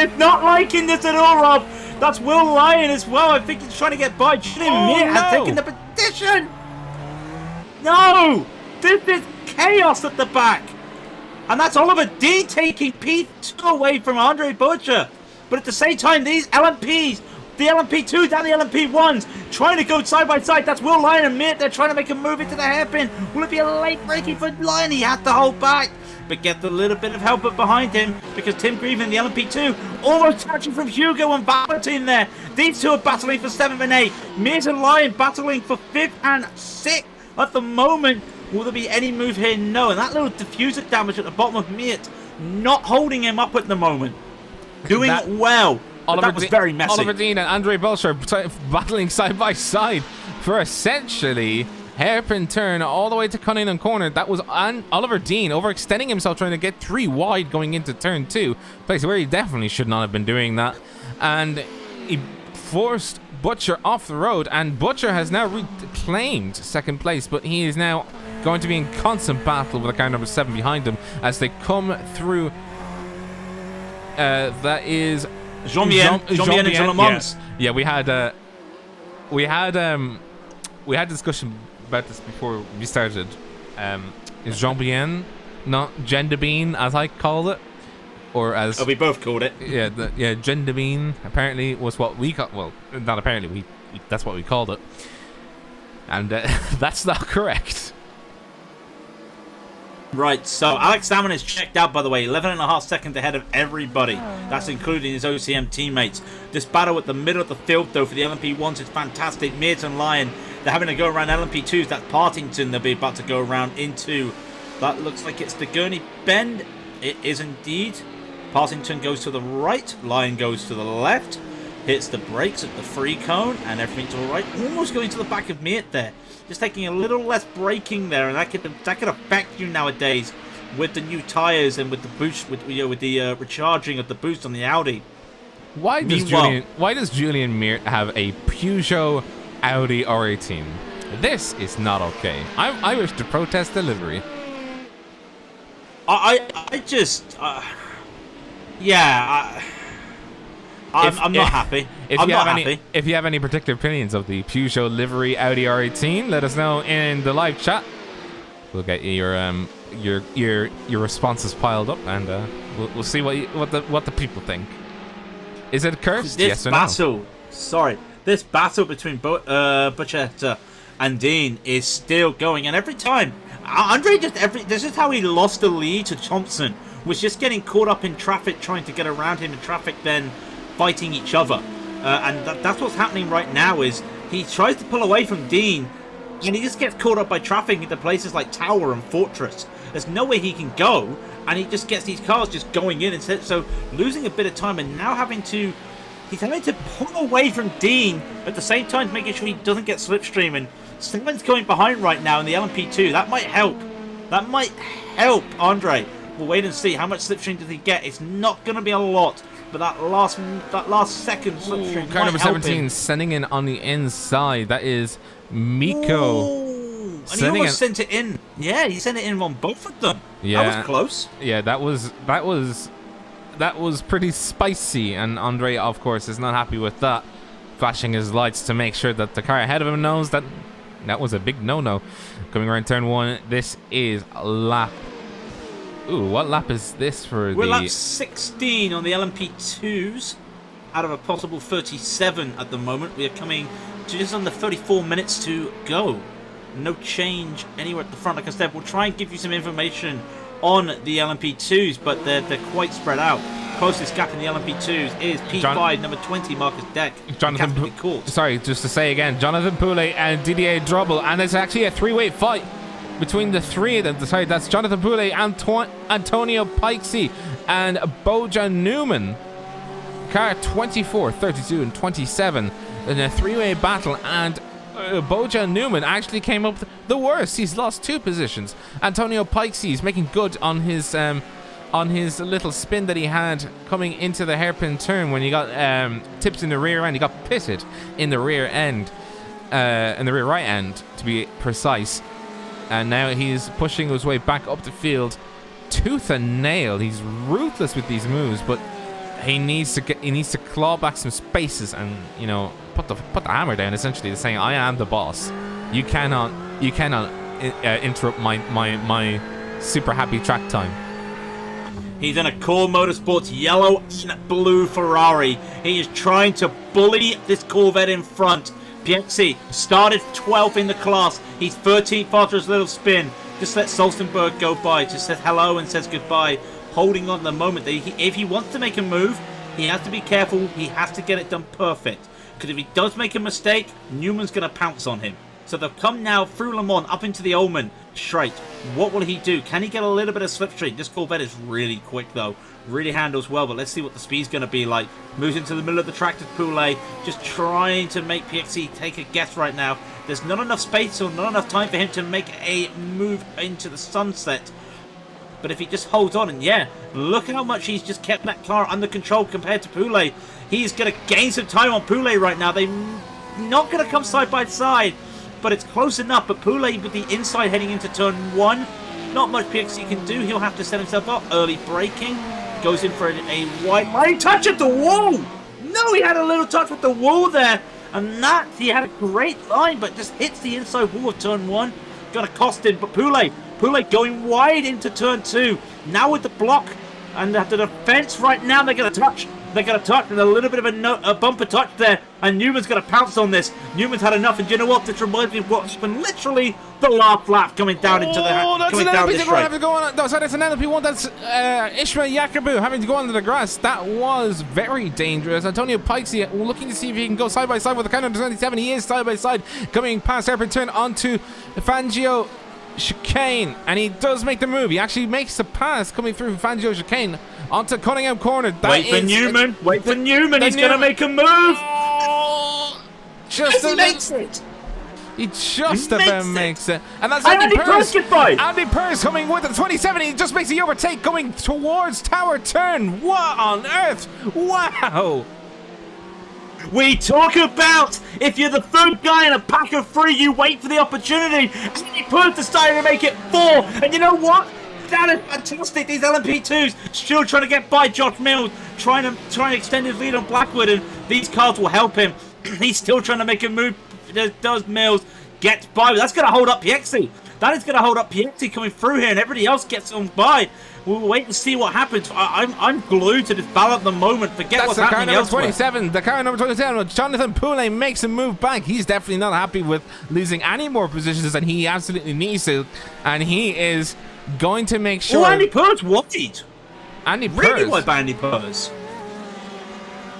this at all, Rob. That's Will Lyon as well. I think he's trying to get by. Julian Mir has taken the position. No, this is chaos at the back, and that's Oliver Dean taking P2 away from Andre Butcher. But at the same time, these LMPs, the LMP2s and the LMP1s, trying to go side by side. That's Will Lyon and Mir. They're trying to make a move into the hairpin. Will it be a late braking for Lyon? He had to hold back, but get a little bit of help up behind him because Tim Grievin, the LMP2, almost touching from Hugo and Valentine there. These two are battling for 7th and 8th. Mears and Lyon battling for 5th and 6th at the moment. Will there be any move here? No. And that little diffuser damage at the bottom of Miert not holding him up at the moment. Doing well. That was very messy. Oliver Dean and Andre Butcher battling side by side for essentially hairpin turn all the way to Cunningham corner. That was Oliver Dean overextending himself trying to get 3 wide going into turn 2, place where he definitely should not have been doing that, and he forced Butcher off the road, and Butcher has now reclaimed 2nd place, but he is now going to be in constant battle with the car number 7 behind him as they come through. That is Jean-Bien and LeMans. Yeah, we had discussion about this before we started. Is Jean-Bien, not Gendabine as I called it, or as we both called it. Yeah, Gendabine apparently was what we called. Well, not apparently, that's what we called it, and that's not correct. Right, so Alex Salmon is checked out, by the way, 11.5 seconds ahead of everybody. That's including his OCM teammates. This battle at the middle of the field, though, for the LMP1s is fantastic. Mears and Lyon, they're having to go around LMP2s. That's Partington they'll be about to go around into. That looks like it's the Gurney Bend. It is indeed. Partington goes to the right. Lyon goes to the left. Hits the brakes at the free cone, and everything's all right. Almost going to the back of Meert there. Just taking a little less braking there, and that could affect you nowadays with the new tires and with the boost, with the recharging of the boost on the Audi. Why does Julian Meert have a Peugeot Audi R18? This is not okay. I wish to protest the livery. I'm not happy. If you have any particular opinions of the Peugeot livery Audi R18, let us know in the live chat. We'll get your responses piled up, and we'll see what the people think. Is it cursed? Yes or no? This battle between Butcher and Dean is still going, and every time Andre this is how he lost the lead to Thompson, was just getting caught up in traffic, trying to get around him in traffic, then fighting each other, and that's what's happening right now. Is he tries to pull away from Dean, and he just gets caught up by traffic into places like Tower and Fortress. There's no way he can go, and he just gets these cars just going in instead. So losing a bit of time, and now he's having to pull away from Dean at the same time, making sure he doesn't get slipstream. And someone's going behind right now in the LMP2. That might help. That might help Andre. We'll wait and see how much slipstream does he get. It's not going to be a lot. But that last second slipstream car number 17 him. sending in on the inside. That is Miko. Ooh, and he almost sent it in. Yeah, he sent it in on both of them. Yeah, that was close. Yeah, that was pretty spicy. And Andre, of course, is not happy with that. Flashing his lights to make sure that the car ahead of him knows that was a big no-no. Coming around turn 1, this is lap. Ooh, what lap is this for? We're lap 16 on the LMP2s out of a possible 37 at the moment. We are coming to just under 34 minutes to go. No change anywhere at the front. Like I said, we'll try and give you some information on the LMP2s, but they're quite spread out. Closest gap in the LMP2s is P5, number 20, Marcus Deck. Sorry, just to say again, Jonathan Poulet and Didier Drobel, and it's actually a 3-way fight between the three of them. Sorry, that's Jonathan Poulet, Antonio Pikesy, and Bojan Newman. Car 24, 32, and 27 in a three-way battle, and Bojan Newman actually came up the worst. He's lost 2 positions. Antonio Pikesy is making good on his little spin that he had coming into the hairpin turn when he got tipped in the rear end. He got pitted in the rear end, in the rear right end to be precise. And now he's pushing his way back up the field, tooth and nail. He's ruthless with these moves, but he needs to claw back some spaces and, you know, put the hammer down. Essentially, to saying, I am the boss. You cannot interrupt my super happy track time. He's in a Core Motorsports yellow and blue Ferrari. He is trying to bully this Corvette in front. Piexi started 12th in the class. He's 13th after his little spin. Just let Solstenberg go by. Just says hello and says goodbye. Holding on the moment that if he wants to make a move, he has to be careful. He has to get it done perfect. Because if he does make a mistake, Newman's going to pounce on him. So they've come now through Le Mans up into the Omen straight. What will he do? Can he get a little bit of slipstream? This Corvette is really quick though. Really handles well, but let's see what the speed's going to be like. Moves into the middle of the track to Poulet. Just trying to make PXE take a guess right now. There's not enough space or not enough time for him to make a move into the sunset. But if he just holds on, and yeah, look how much he's just kept that car under control compared to Poulet. He's going to gain some time on Poulet right now. They're not going to come side by side, but it's close enough. But Poulet with the inside heading into turn 1, not much PXE can do. He'll have to set himself up. Early braking, goes in for a wide line touch at the wall. No, he had a little touch with the wall there, and that he had a great line, but just hits the inside wall of turn 1. Going to cost him, but Poulet going wide into turn 2. Now with the block and the defense right now, they're going to touch. They're going to touch with a little bit of a bumper touch there. And Newman's going to pounce on this. Newman's had enough. And you know what? This reminds me of what's been literally the last lap coming down into the that's an LMP1. No, sorry, that's an LMP1. That's Ishmael Yakubu having to go under the grass. That was very dangerous. Antonio Pikesy looking to see if he can go side by side with the car number 27. He is side by side coming past hairpin turn onto Fangio chicane, and he does make the move. He actually makes the pass coming through Fangio chicane onto Cunningham corner. Wait for Newman. Wait for Newman. He's going to make a move. Oh, he makes it. He just about makes it. And that's Andy Purse. Andy Purse coming with the 27. He just makes the overtake going towards Tower Turn. What on earth? Wow. We talk about if you're the third guy in a pack of 3, you wait for the opportunity. Andy Purse decided to make it 4. And you know what? That is fantastic. These LMP2s still trying to get by Josh Mills, trying to extend his lead on Blackwood, and these cars will help him. He's still trying to make a move. Does Mills get by? That's going to hold up Piexi. That is going to hold up Piexi coming through here, and everybody else gets on by. We'll wait and see what happens. I'm glued to this battle at the moment. Forget what's happening elsewhere. The car number 27. Jonathan Poulet makes a move back. He's definitely not happy with losing any more positions than he absolutely needs to, and he is going to make sure. Oh, Andy Purse worried. Andy Purse. Really worried by Andy Purse.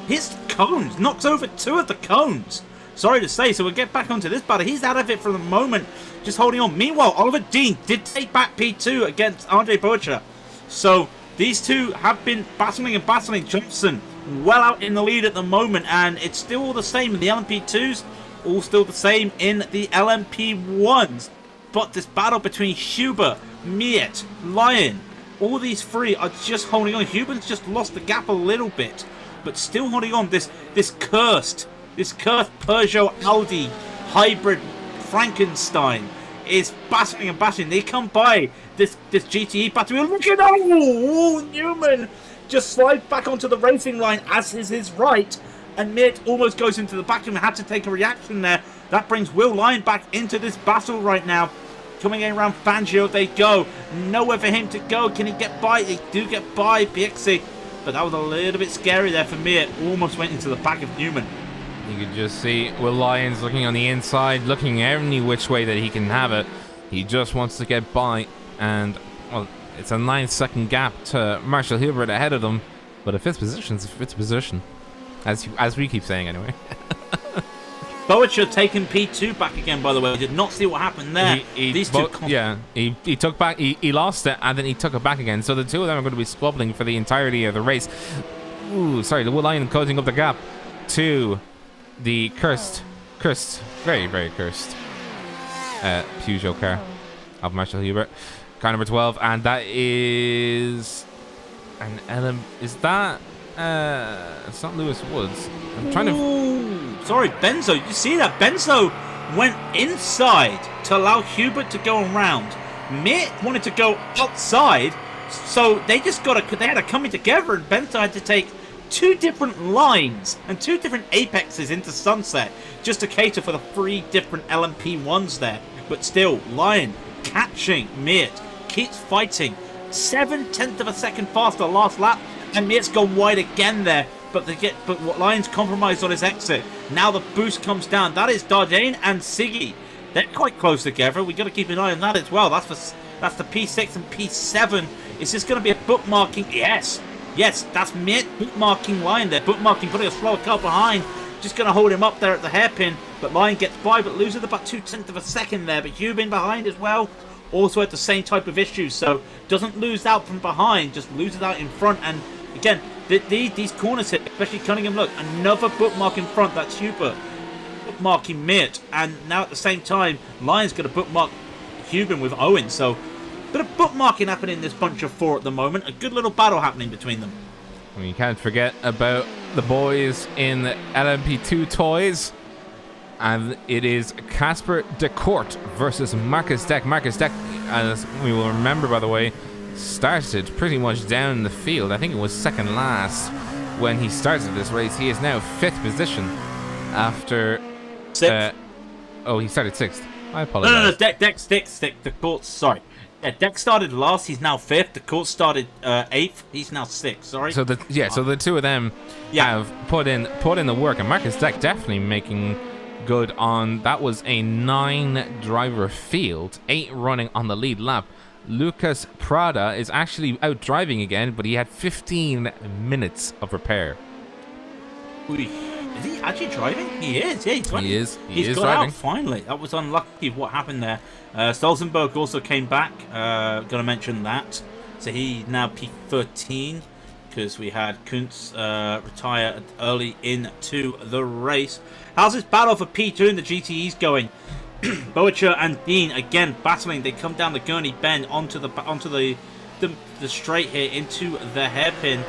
His cones knocks over 2 of the cones. Sorry to say, so we'll get back onto this battle. He's out of it for the moment, just holding on. Meanwhile, Oliver Dean did take back P2 against Andre Bocha. So these two have been battling. Johnson well out in the lead at the moment, and it's still all the same in the LMP2s, all still the same in the LMP1s. But this battle between Huber, Miet, Lyon, all these 3 are just holding on. Huber's just lost the gap a little bit, but still holding on. This cursed Peugeot Audi hybrid Frankenstein is battling. They come by this GTE battery. Look at Newman just slides back onto the racing line, as is his right, and Mitt almost goes into the back of him. Had to take a reaction there. That brings Will Lyon back into this battle right now. Coming in around Fangio, they go. Nowhere for him to go. Can he get by? They do get by Piexi, but that was a little bit scary there for Mitt. Almost went into the back of Newman. You can just see Will Lyons looking on the inside, looking any which way that he can have it. He just wants to get by, and well, it's a 9-second gap to Marshall Hilbert ahead of them, but a 5th position is a 5th position, as we keep saying anyway. Boacher taking P2 back again, by the way. Did not see what happened there. These two... He took back... He lost it, and then he took it back again. So the two of them are going to be squabbling for the entirety of the race. Ooh, sorry, the Lion closing up the gap to the cursed, very, very cursed Peugeot car of Marshall Hubert. Car number 12, and that is... an LM... Is that... it's not Lewis Woods. I'm trying to... Sorry, Benzo. You see that? Benzo went inside to allow Hubert to go around. Mitt wanted to go outside, so they just they had to come together, and Benzo had to take 2 different lines and 2 different apexes into Sunset just to cater for the 3 different LMP1s there. But still, Lion catching Mitt, keeps fighting. 7/10 of a second faster last lap, and Mitt's gone wide again there. But what Lion's compromised on his exit. Now the boost comes down. That is Dardane and Siggy. They're quite close together. We got to keep an eye on that as well. That's the P6 and P7. Is this going to be a bookmarking? Yes, that's Mitt bookmarking Lion there. Bookmarking, putting a slower car behind. Just going to hold him up there at the hairpin. But Lion gets by, but loses about 2/10 of a second there. But Hubin behind as well. Also had the same type of issues. So doesn't lose out from behind, just loses out in front. And again, these corners hit, especially Cunningham. Look, another bookmark in front. That's Hubert bookmarking Mitt, and now at the same time, Lion's going to bookmark Hubin with Owen. So, bit of bookmarking happening in this bunch of 4 at the moment. A good little battle happening between them. I mean, you can't forget about the boys in the LMP2 toys, and it is Casper de Court versus Marcus Deck. Marcus Deck, as we will remember, by the way, started pretty much down the field. I think it was second last when he started this race. He is now 5th position after... 6th? He started 6th. I apologize. No, Deck sticks. The Court, sorry. Yeah, Deck started last. He's now 5th. The Court started 8th. He's now 6th. Sorry. So the two of them have put in the work, and Marcus Deck definitely making good on... That was a 9-driver field, 8 running on the lead lap. Lucas Prada is actually out driving again, but he had 15 minutes of repair. Is he actually driving? He is. Yeah, he's got driving. out finally. That was unlucky what happened there. Stolzenberg also came back. Gonna mention that. So he now P13 because we had Kuntz retire early into the race. How's this battle for P2 in the GTEs going? Boacher and Dean again battling. They come down the Gurney bend onto the straight here into the hairpin.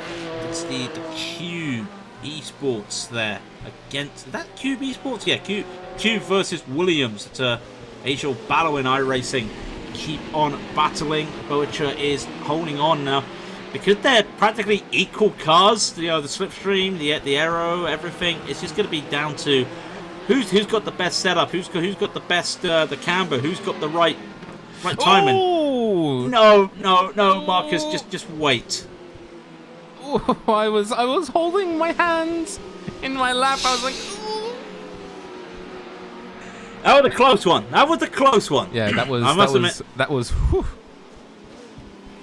It's the Cube Esports there against that Cube Esports. Yeah, Cube versus Williams. It's a age-old battle in iRacing. Keep on battling. Boacher is holding on now because they're practically equal cars. You know, the slipstream, the aero, everything. It's just going to be down to who's got the best setup, who's got the best the camber, who's got the right timing. Oh! No, Marcus, just wait. Oh, I was holding my hands in my lap. I was like, ooh. That was a close one. Yeah, that was. Whew.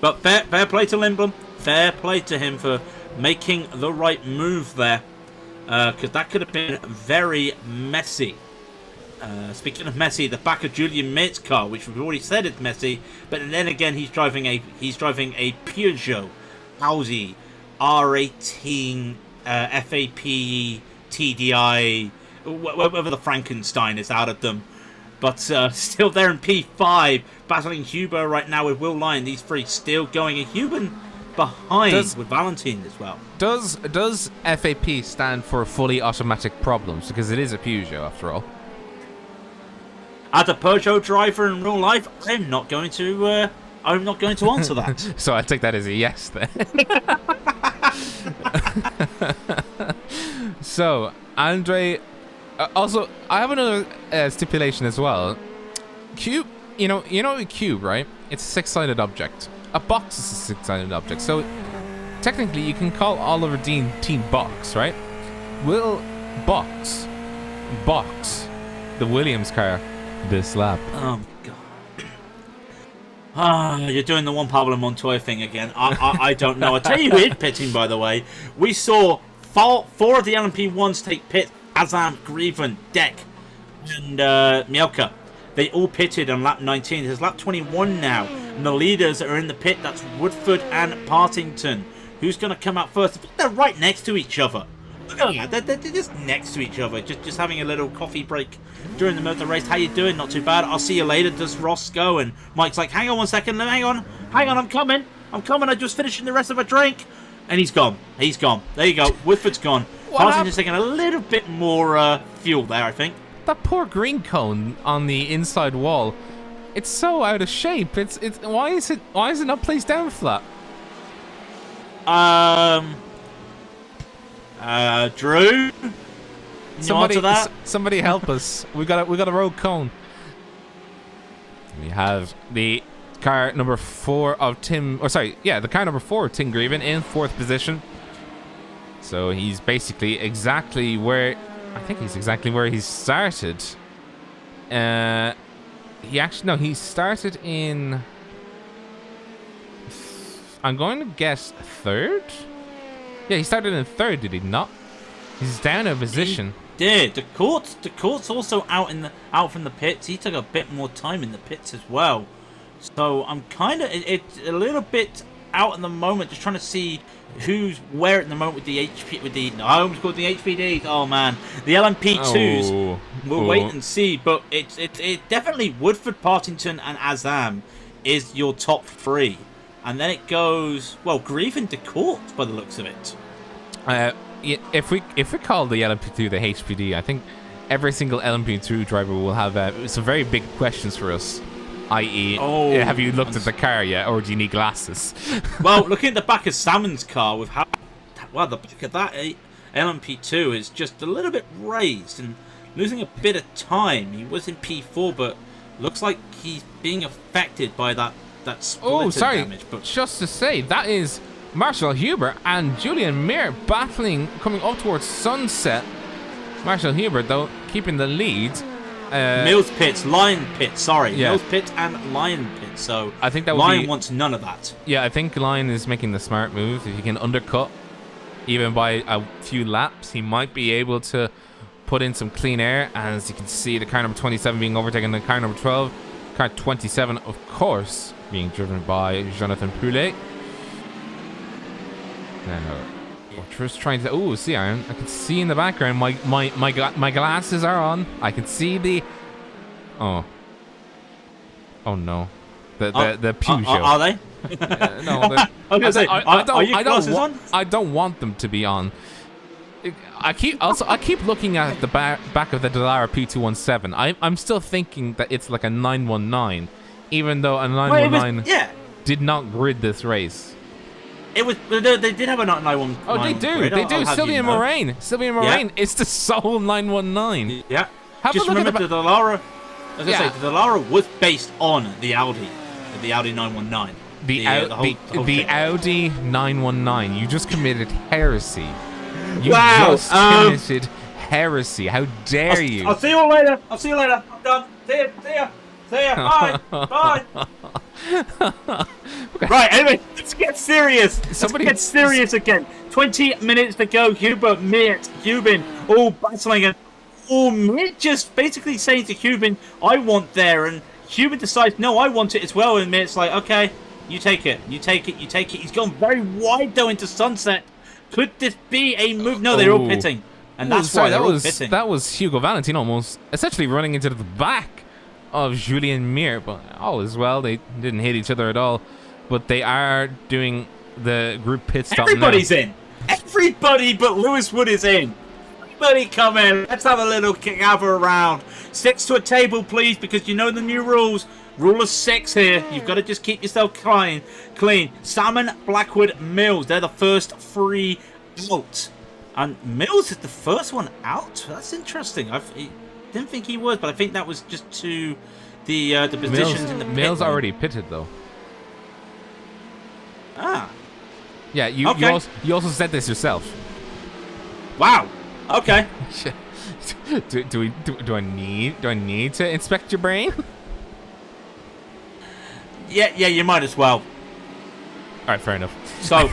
But fair play to Lindblom. Fair play to him for making the right move there. Because that could have been very messy. Speaking of messy, the back of Julian Mitt's car, which we've already said is messy, but then again he's driving a Peugeot Audi R18 FAP TDI, whatever the Frankenstein is out of them. But still there in P5, battling Huber right now with Will Lyon. These 3 still going, and Huber behind with Valentine as well. Does FAP stand for fully automatic problems? Because it is a Peugeot after all. As a Peugeot driver in real life, I'm not going to answer that. So I take that as a yes then. So Andre, also I have another stipulation as well. Cube, you know a cube, right? It's a 6-sided object. A box is a 6-sided object. So technically you can call Oliver Dean Team Box, right? Will Box the Williams car this lap? Oh god. You're doing the Juan Pablo Montoya thing again. I don't know. I'll tell you who is pitting, by the way. We saw 4 of the LMP1s take pit. Azam, Grieven, Deck. and Mielke. They all pitted on lap 19. It's lap 21 now. And the leaders are in the pit. That's Woodford and Partington. Who's going to come out first? They're right next to each other. Look at that. They're just next to each other. Just having a little coffee break during the middle of the race. How you doing? Not too bad. I'll see you later. Does Ross go? And Mike's like, hang on 1 second. Hang on. I'm coming. I'm just finishing the rest of a drink. And he's gone. There you go. Woodford's gone. Partington's taking a little bit more fuel there, I think. That poor green cone on the inside wall. It's so out of shape. It's why is it not placed down flat? Drew? Somebody help us. We got a road cone. We have the car number 4 of Tim, the car number 4 of Tim Grieven in 4th position. So he's basically exactly where he started. He started in, I'm going to guess 3rd? Yeah, he started in 3rd, did he not? He's down a position. He did. The court's also out from the pits. He took a bit more time in the pits as well. So I'm kind of it's a little bit out at the moment, just trying to see who's where at the moment with the I almost called the HPDs. Oh man, the LMP2s. We'll wait and see, but it's definitely Woodford, Partington, and Azam is your top 3, and then it goes Grieve and DeCourt by the looks of it. If we call the LMP2 the HPD, I think every single LMP2 driver will have some very big questions for us. I.e., have you looked at the car yet, or do you need glasses? Well, looking at the back of Salmon's car, with the back of that LMP2 is just a little bit raised and losing a bit of time. He was in P4, but looks like he's being affected by that splitter damage. But just to say, that is Marshall Huber and Julian Mir battling, coming up towards sunset. Marshall Huber, though, keeping the lead. Mills Pits, Lion Pit, sorry. Yeah. Mills Pit and Lion Pit. So I think that Lion wants none of that. Yeah, I think Lion is making the smart move. If he can undercut, even by a few laps, he might be able to put in some clean air. As you can see, the car number 27 being overtaken by car number 12. Car 27, of course, being driven by Jonathan Poulet. Now, we're just trying to. Oh, see, I can see in the background. My glasses are on. I can see the. Oh no, the Peugeot. Are they? No, I was gonna say, are your glasses on? I don't want them to be on. I keep looking at the back of the Dallara P217. I'm still thinking that it's like a 919, even though a 919 did not grid this race. It was. They did have a 919. Oh, they do. They do. Sylvian Moraine. It's the sole 919. Yeah. Just remember the Dallara. As I say, the Dallara was based on the Audi 919. The Audi 919. You just committed heresy. You just committed heresy. How dare you? I'll see you all later. I'm done. See ya. Bye. Bye. Right, anyway, let's get serious. Let's get serious again. 20 minutes to go. Hubert, Miert, Hubin, all battling. And Miert just basically saying to Hubin, I want there. And Hubin decides, no, I want it as well. And Miert's like, okay, you take it. He's gone very wide, though, into sunset. Could this be a move? No, they're all pitting. And that's why they're all pitting. That was Hugo Valentin almost essentially running into the back of Julien Mir, but all is well. They didn't hit each other at all, but they are doing the group pit stop. Everybody's in. Everybody but Lewis Wood is in. Everybody come in. Let's have a little gather around. Six to a table, please, because you know the new rules. Rule of 6 here. You've got to just keep yourself clean. Salmon, Blackwood, Mills. They're the first 3 out. And Mills is the first one out? That's interesting. I didn't think he was, but I think that was just to the positions in the pit. Mills already pitted, though. Ah. Yeah, you also said this yourself. Wow. Okay. Do I need to inspect your brain? Yeah, you might as well. All right, fair enough. So,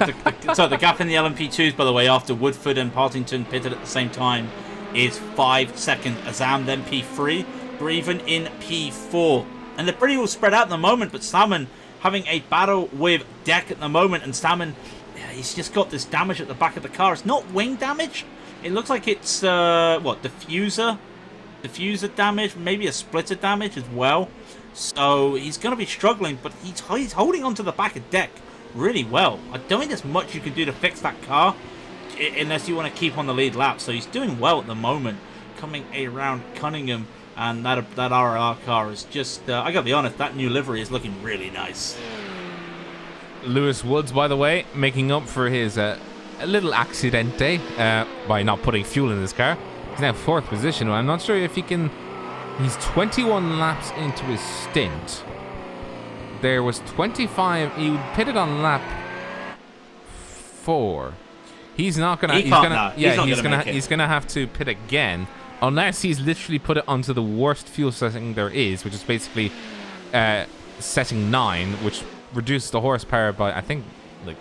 the gap in the LMP2s, by the way, after Woodford and Partington pitted at the same time, is 5 seconds. Azam then P3, Breven in P4. And they're pretty well spread out at the moment, but Salmon having a battle with Deck at the moment, and Salmon, he's just got this damage at the back of the car. It's not wing damage. It looks like it's, diffuser damage, maybe a splitter damage as well. So he's going to be struggling, but he's holding onto the back of Deck really well. I don't think there's much you can do to fix that car unless you want to keep on the lead lap. So he's doing well at the moment, coming around Cunningham, and that RLR car is just, I got to be honest, that new livery is looking really nice. Lewis Woods, by the way, making up for his a little accidente by not putting fuel in his car. He's now 4th position. I'm not sure if he can. He's 21 laps into his stint. There was 25. He pitted on lap 4. He's not gonna. He's gonna have to pit again, unless he's literally put it onto the worst fuel setting there is, which is basically setting 9, which reduces the horsepower by, I think, like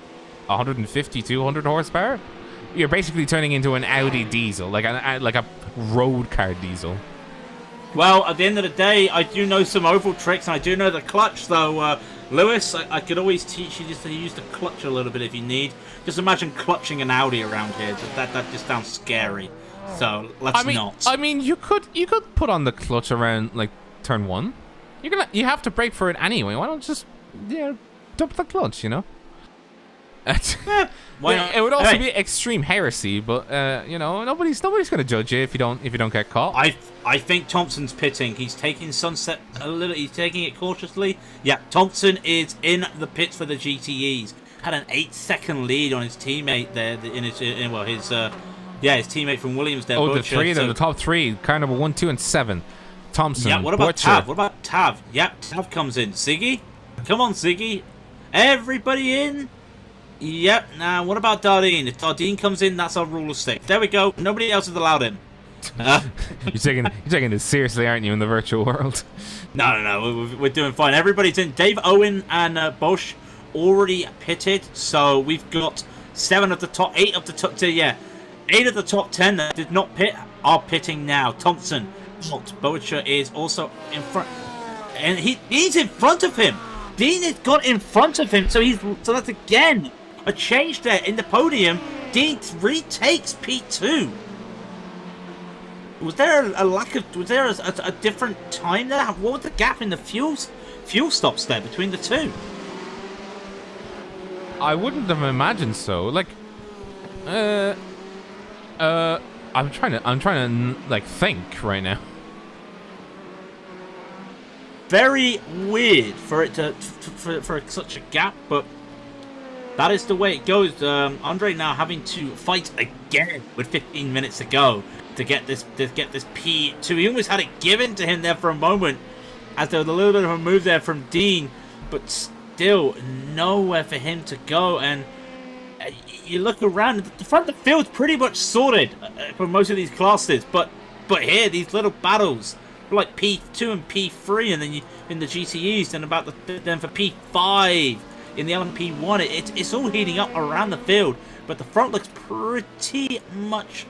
150, 200 horsepower. You're basically turning into an Audi diesel, like a road car diesel. Well, at the end of the day, I do know some oval tricks, and I do know the clutch, though. Lewis, I could always teach you just to use the clutch a little bit if you need. Just imagine clutching an Audi around here. That just sounds scary. So let's not. I mean, you could put on the clutch around like turn 1. You have to brake for it anyway. Why don't you just dump the clutch? You know. Why not? It would also be extreme heresy, but nobody's gonna judge you if you don't get caught. I think Thompson's pitting. He's taking Sunset a little. He's taking it cautiously. Yeah, Thompson is in the pits for the GTEs. Had an 8-second lead on his teammate there his teammate from Williams there. Oh, Butcher. the top 3, car number 1, 2, and 7. Thompson. Yeah. What about Butcher. Tav? What about Tav? Yep, Tav comes in. Ziggy, come on, Ziggy. Everybody in. Yep. Now, what about Dardine? If Dardine comes in, that's our rule of 6. There we go. Nobody else is allowed in. You're taking this seriously, aren't you, in the virtual world? No. We're doing fine. Everybody's in. Dave Owen and Bosch already pitted, so we've got 8 of the top 10 that did not pit are pitting now. Thompson, Bocher is also in front, and he's in front of him. Dean has got in front of him, so that's again a change there in the podium. Dean retakes P2. Was there a different time there? What was the gap in the fuel stops there between the two? I wouldn't have imagined so. Like, I'm trying to like think right now. Very weird for it for such a gap, but that is the way it goes. Andre now having to fight again with 15 minutes to go to get this P2. He almost had it given to him there for a moment, as there was a little bit of a move there from Dean, but still nowhere for him to go. And you look around, the front of the field's pretty much sorted for most of these classes, but here these little battles for like P2 and P3, and then you in the GTEs, then for P5 in the LMP1, it's all heating up around the field, but the front looks pretty much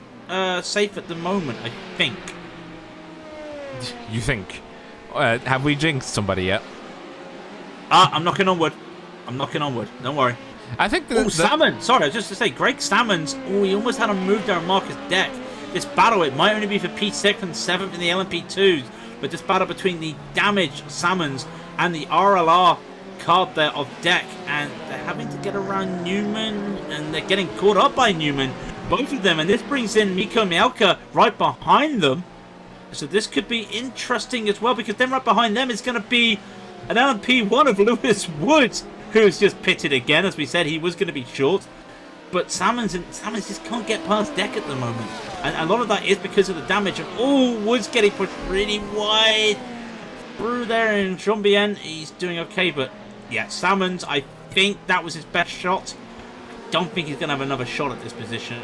safe at the moment, I think. You think? Have we jinxed somebody yet? I'm knocking on wood. Don't worry. I think Salmon. Sorry, I was just to say, Greg Salmon's. Oh, he almost had a move there on Marcus Deck. This battle, it might only be for P6 and 7th in the LMP2s, but this battle between the damaged Salmons and the RLR card there of Deck, and they're having to get around Newman, and they're getting caught up by Newman, both of them, and this brings in Miko Mielka right behind them. So this could be interesting as well, because then right behind them is going to be an LMP1 of Lewis Woods, who's just pitted again. As we said, he was going to be short, but Salmons just can't get past Deck at the moment, and a lot of that is because of the damage. And Woods getting pushed really wide through there, and Jean-Bien, he's doing okay, but yeah, Salmons, I think that was his best shot. Don't think he's going to have another shot at this position.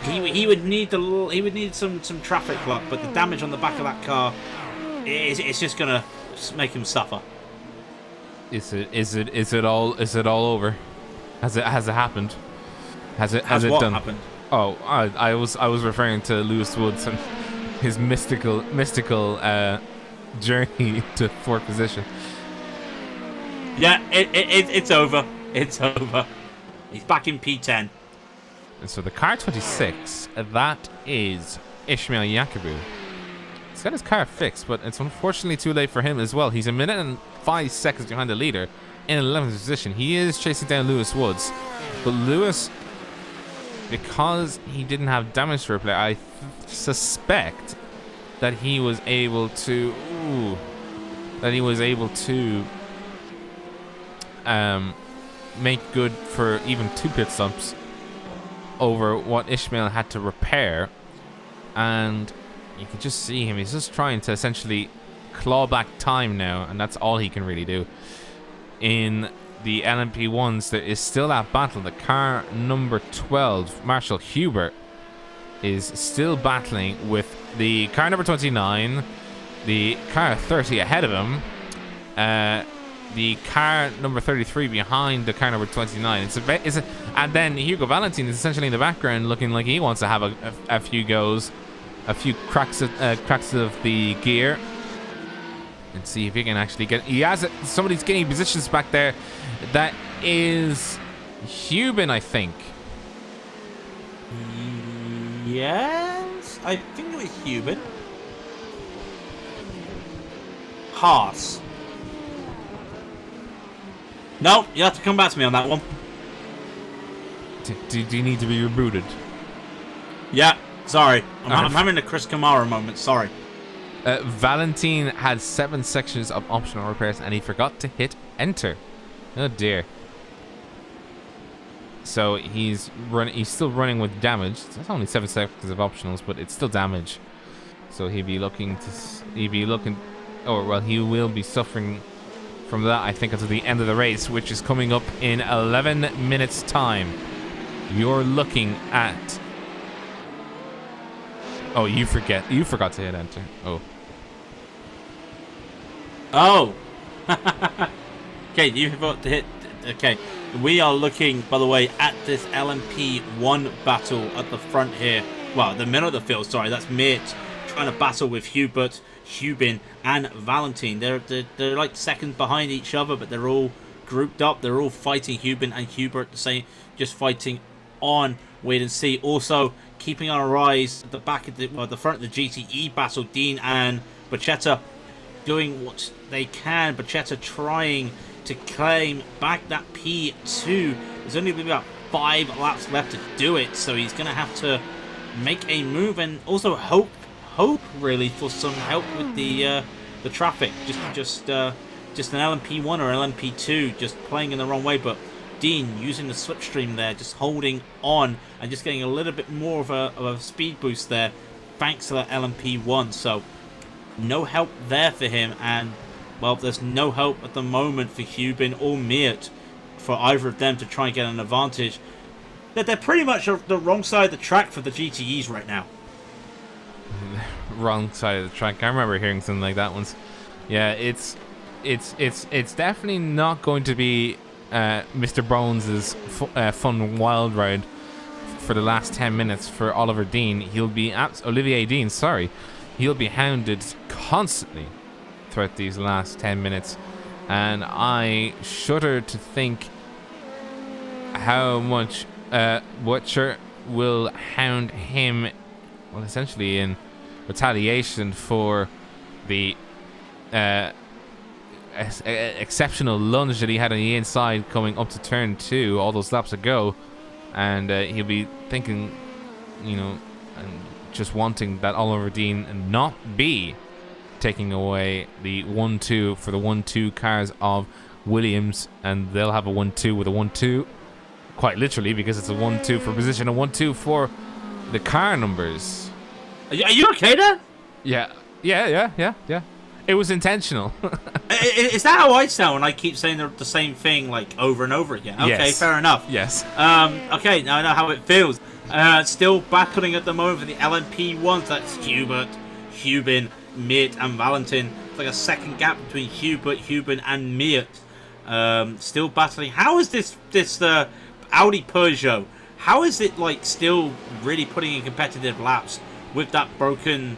He would need some traffic luck, but the damage on the back of that car it's just going to make him suffer. Is it all over? Has it happened? Has it done? Happened? Oh, I was referring to Lewis Woods and his mystical journey to fourth position. Yeah, it's over. It's over. He's back in P10. And so the car 26, that is Ishmael Yakubu. He's got his car fixed, but it's unfortunately too late for him as well. He's a minute and 5 seconds behind the leader in 11th position. He is chasing down Lewis Woods, but Lewis, because he didn't have damage to replay, I suspect that he was able to make good for even 2 pit stops over what Ishmael had to repair. And you can just see him, he's just trying to essentially claw back time now, and that's all he can really do. In the LMP1s, there is still that battle. The car number 12, Marshall Hubert, is still battling with the car number 29, the car 30 ahead of him, the car number 33 behind the car number 29. And then Hugo Valentin is essentially in the background, looking like he wants to have a few goes, a few cracks of the gear, and see if he can actually get. He has it. Somebody's getting positions back there. That is Hubin, I think. Yes, I think it was Hubin. Haas. No, you have to come back to me on that one. Do you need to be rebooted? Yeah, sorry. I'm having a Chris Kamara moment, sorry. Valentin had 7 sections of optional repairs and he forgot to hit enter. Oh dear. So he's still running with damage. That's only 7 seconds of optionals, but it's still damage. So he will be suffering from that, I think, until the end of the race, which is coming up in 11 minutes time. You're looking at... Oh, you forgot to hit enter. Oh. Okay, you forgot to hit... Okay, we are looking, by the way, at this LMP1 battle at the front here. Well, the middle of the field, sorry, that's Mirt trying to battle with Hubin and Valentin. They're like seconds behind each other, but they're all grouped up. They're all fighting Hubin and Hubert, the same, just fighting on wait and see. Also keeping our eyes at the back of the front of the GTE battle. Dean and Bacchetta doing what they can. Bacchetta trying to claim back that P2. There's only about 5 laps left to do it, so he's going to have to make a move and also hope really for some help with the traffic. Just an LMP1 or LMP2 just playing in the wrong way, but Dean using the slipstream there, just holding on and just getting a little bit more of a speed boost there thanks to that LMP1. So no help there for him, and well, there's no help at the moment for Hubin or Mirt for either of them to try and get an advantage. They're pretty much the wrong side of the track for the GTEs right now. Wrong side of the track. I remember hearing something like that once. Yeah, it's definitely not going to be Mr. Bones' fun wild ride for the last 10 minutes for Oliver Dean. Olivier Dean, sorry. He'll be hounded constantly throughout these last 10 minutes, and I shudder to think how much Butcher will hound him, well, essentially in retaliation for the exceptional lunge that he had on the inside coming up to turn 2 all those laps ago, and he'll be thinking, and just wanting that Oliver Dean not be taking away the 1-2 for the 1-2 cars of Williams, and they'll have a 1-2 with a 1-2, quite literally, because it's a 1-2 for position, a 1-2 for the car numbers. Are you okay there? Yeah. It was intentional. Is that how I sound when I keep saying the same thing like over and over again? Okay, yes. Fair enough. Yes. Okay, now I know how it feels. Still battling at the moment for the LMP1s. That's Hubert, Hubin, Mirt, and Valentin. It's like a second gap between Hubert, Hubin, and Mirt. Still battling. How is this Audi Peugeot? How is it like still really putting in competitive laps with that broken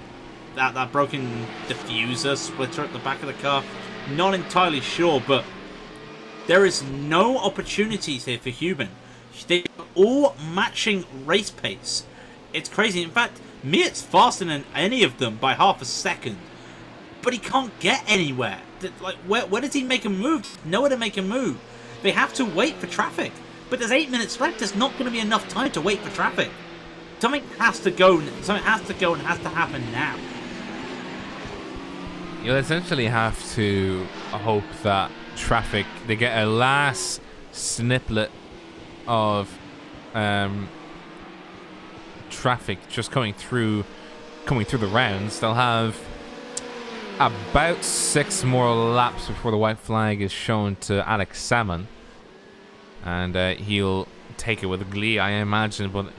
diffuser splitter at the back of the car? Not entirely sure, but there is no opportunities here for Human. They're all matching race pace. It's crazy. In fact, Miet's faster than any of them by half a second, but he can't get anywhere. Like, where does he make a move? Nowhere to make a move. They have to wait for traffic. But there's 8 minutes left. There's not going to be enough time to wait for traffic. Something has to go. Something has to go and has to happen now. You'll essentially have to hope that traffic, they get a last sniplet of traffic just coming through the rounds. They'll have about 6 more laps before the white flag is shown to Alex Salmon, and he'll take it with glee, I imagine. But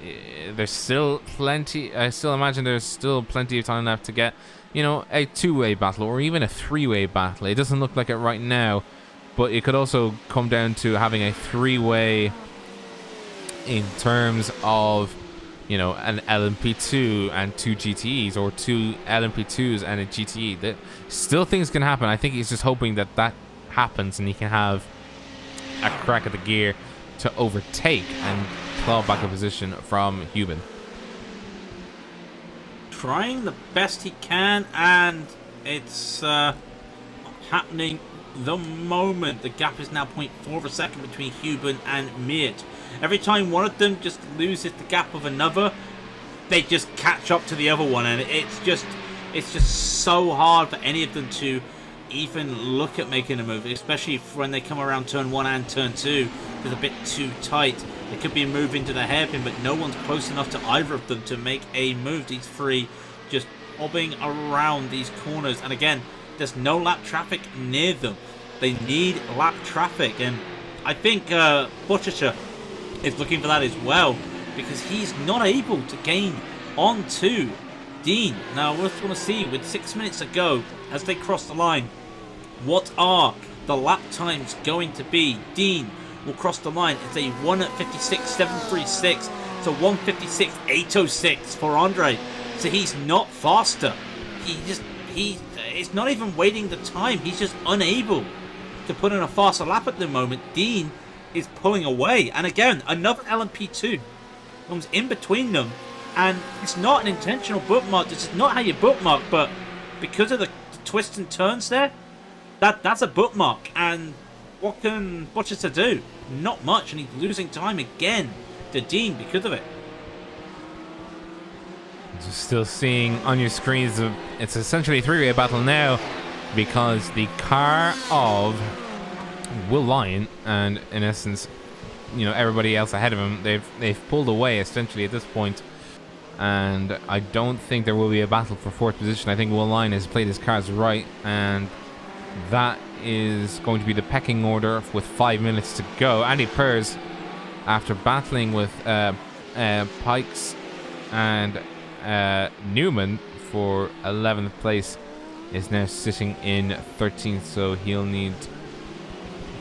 there's still plenty. I still imagine there's still plenty of time left to get, you know, a 2-way battle or even a 3-way battle. It doesn't look like it right now, but it could also come down to having a 3-way in terms of, you know, an LMP2 and 2 GTEs, or 2 LMP2s and a GTE. Still things can happen. I think he's just hoping that that happens and he can have a crack at the gear to overtake and claw back a position from Human. Trying the best he can, and it's happening the moment. The gap is now 0.4 of a second between Huben and Miet. Every time one of them just loses the gap of another, they just catch up to the other one, and it's just so hard for any of them to even look at making a move, especially when they come around turn 1 and turn 2. It's a bit too tight. It could be a move into the hairpin, but no one's close enough to either of them to make a move. These three just bobbing around these corners, and again, there's no lap traffic near them. They need lap traffic, and I think Butcher is looking for that as well, because he's not able to gain onto Dean. Now we're just going to see, with 6 minutes to go as they cross the line, what are the lap times going to be? Dean will cross the line. It's a 1:56.736. It's a 1:56.806 for Andre. So he's not faster. It's not even waiting the time. He's just unable to put in a faster lap at the moment. Dean is pulling away, and again, another LMP2 comes in between them, and it's not an intentional bookmark. This is not how you bookmark, but because of the twists and turns there, that's a bookmark. And what can Butcher do? Not much, and he's losing time again to Dean because of it. So still seeing on your screens, it's essentially a 3-way battle now, because the car of Will Lyon and, in essence, you know, everybody else ahead of him, they've pulled away essentially at this point, and I don't think there will be a battle for 4th position. I think Will Lyon has played his cards right, and that is going to be the pecking order with 5 minutes to go. Andy Pers, after battling with Pikes and Newman for 11th place, is now sitting in 13th, so he'll need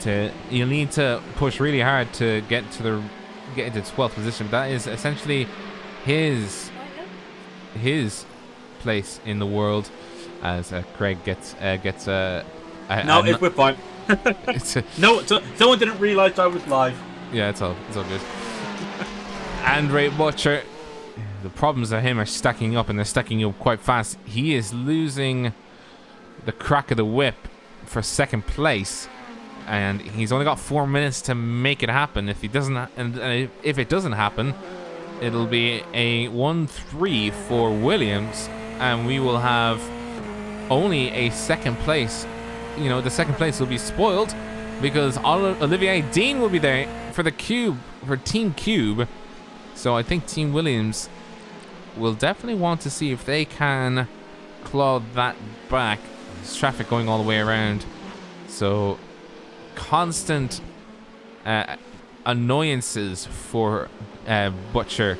to push really hard to get into 12th position. But that is essentially his place in the world, as Craig gets no, we're fine. No, someone didn't realise I was live. Yeah, it's all good. Andre Butcher, the problems of him are stacking up, and they're stacking up quite fast. He is losing the crack of the whip for 2nd place, and he's only got 4 minutes to make it happen. If he doesn't, and if it doesn't happen, it'll be a 1-3 for Williams, and we will have only a 2nd place. You know, the 2nd place will be spoiled, because Olivier Dean will be there for the Cube, for Team Cube. So I think Team Williams will definitely want to see if they can claw that back. There's traffic going all the way around, so constant annoyances for Butcher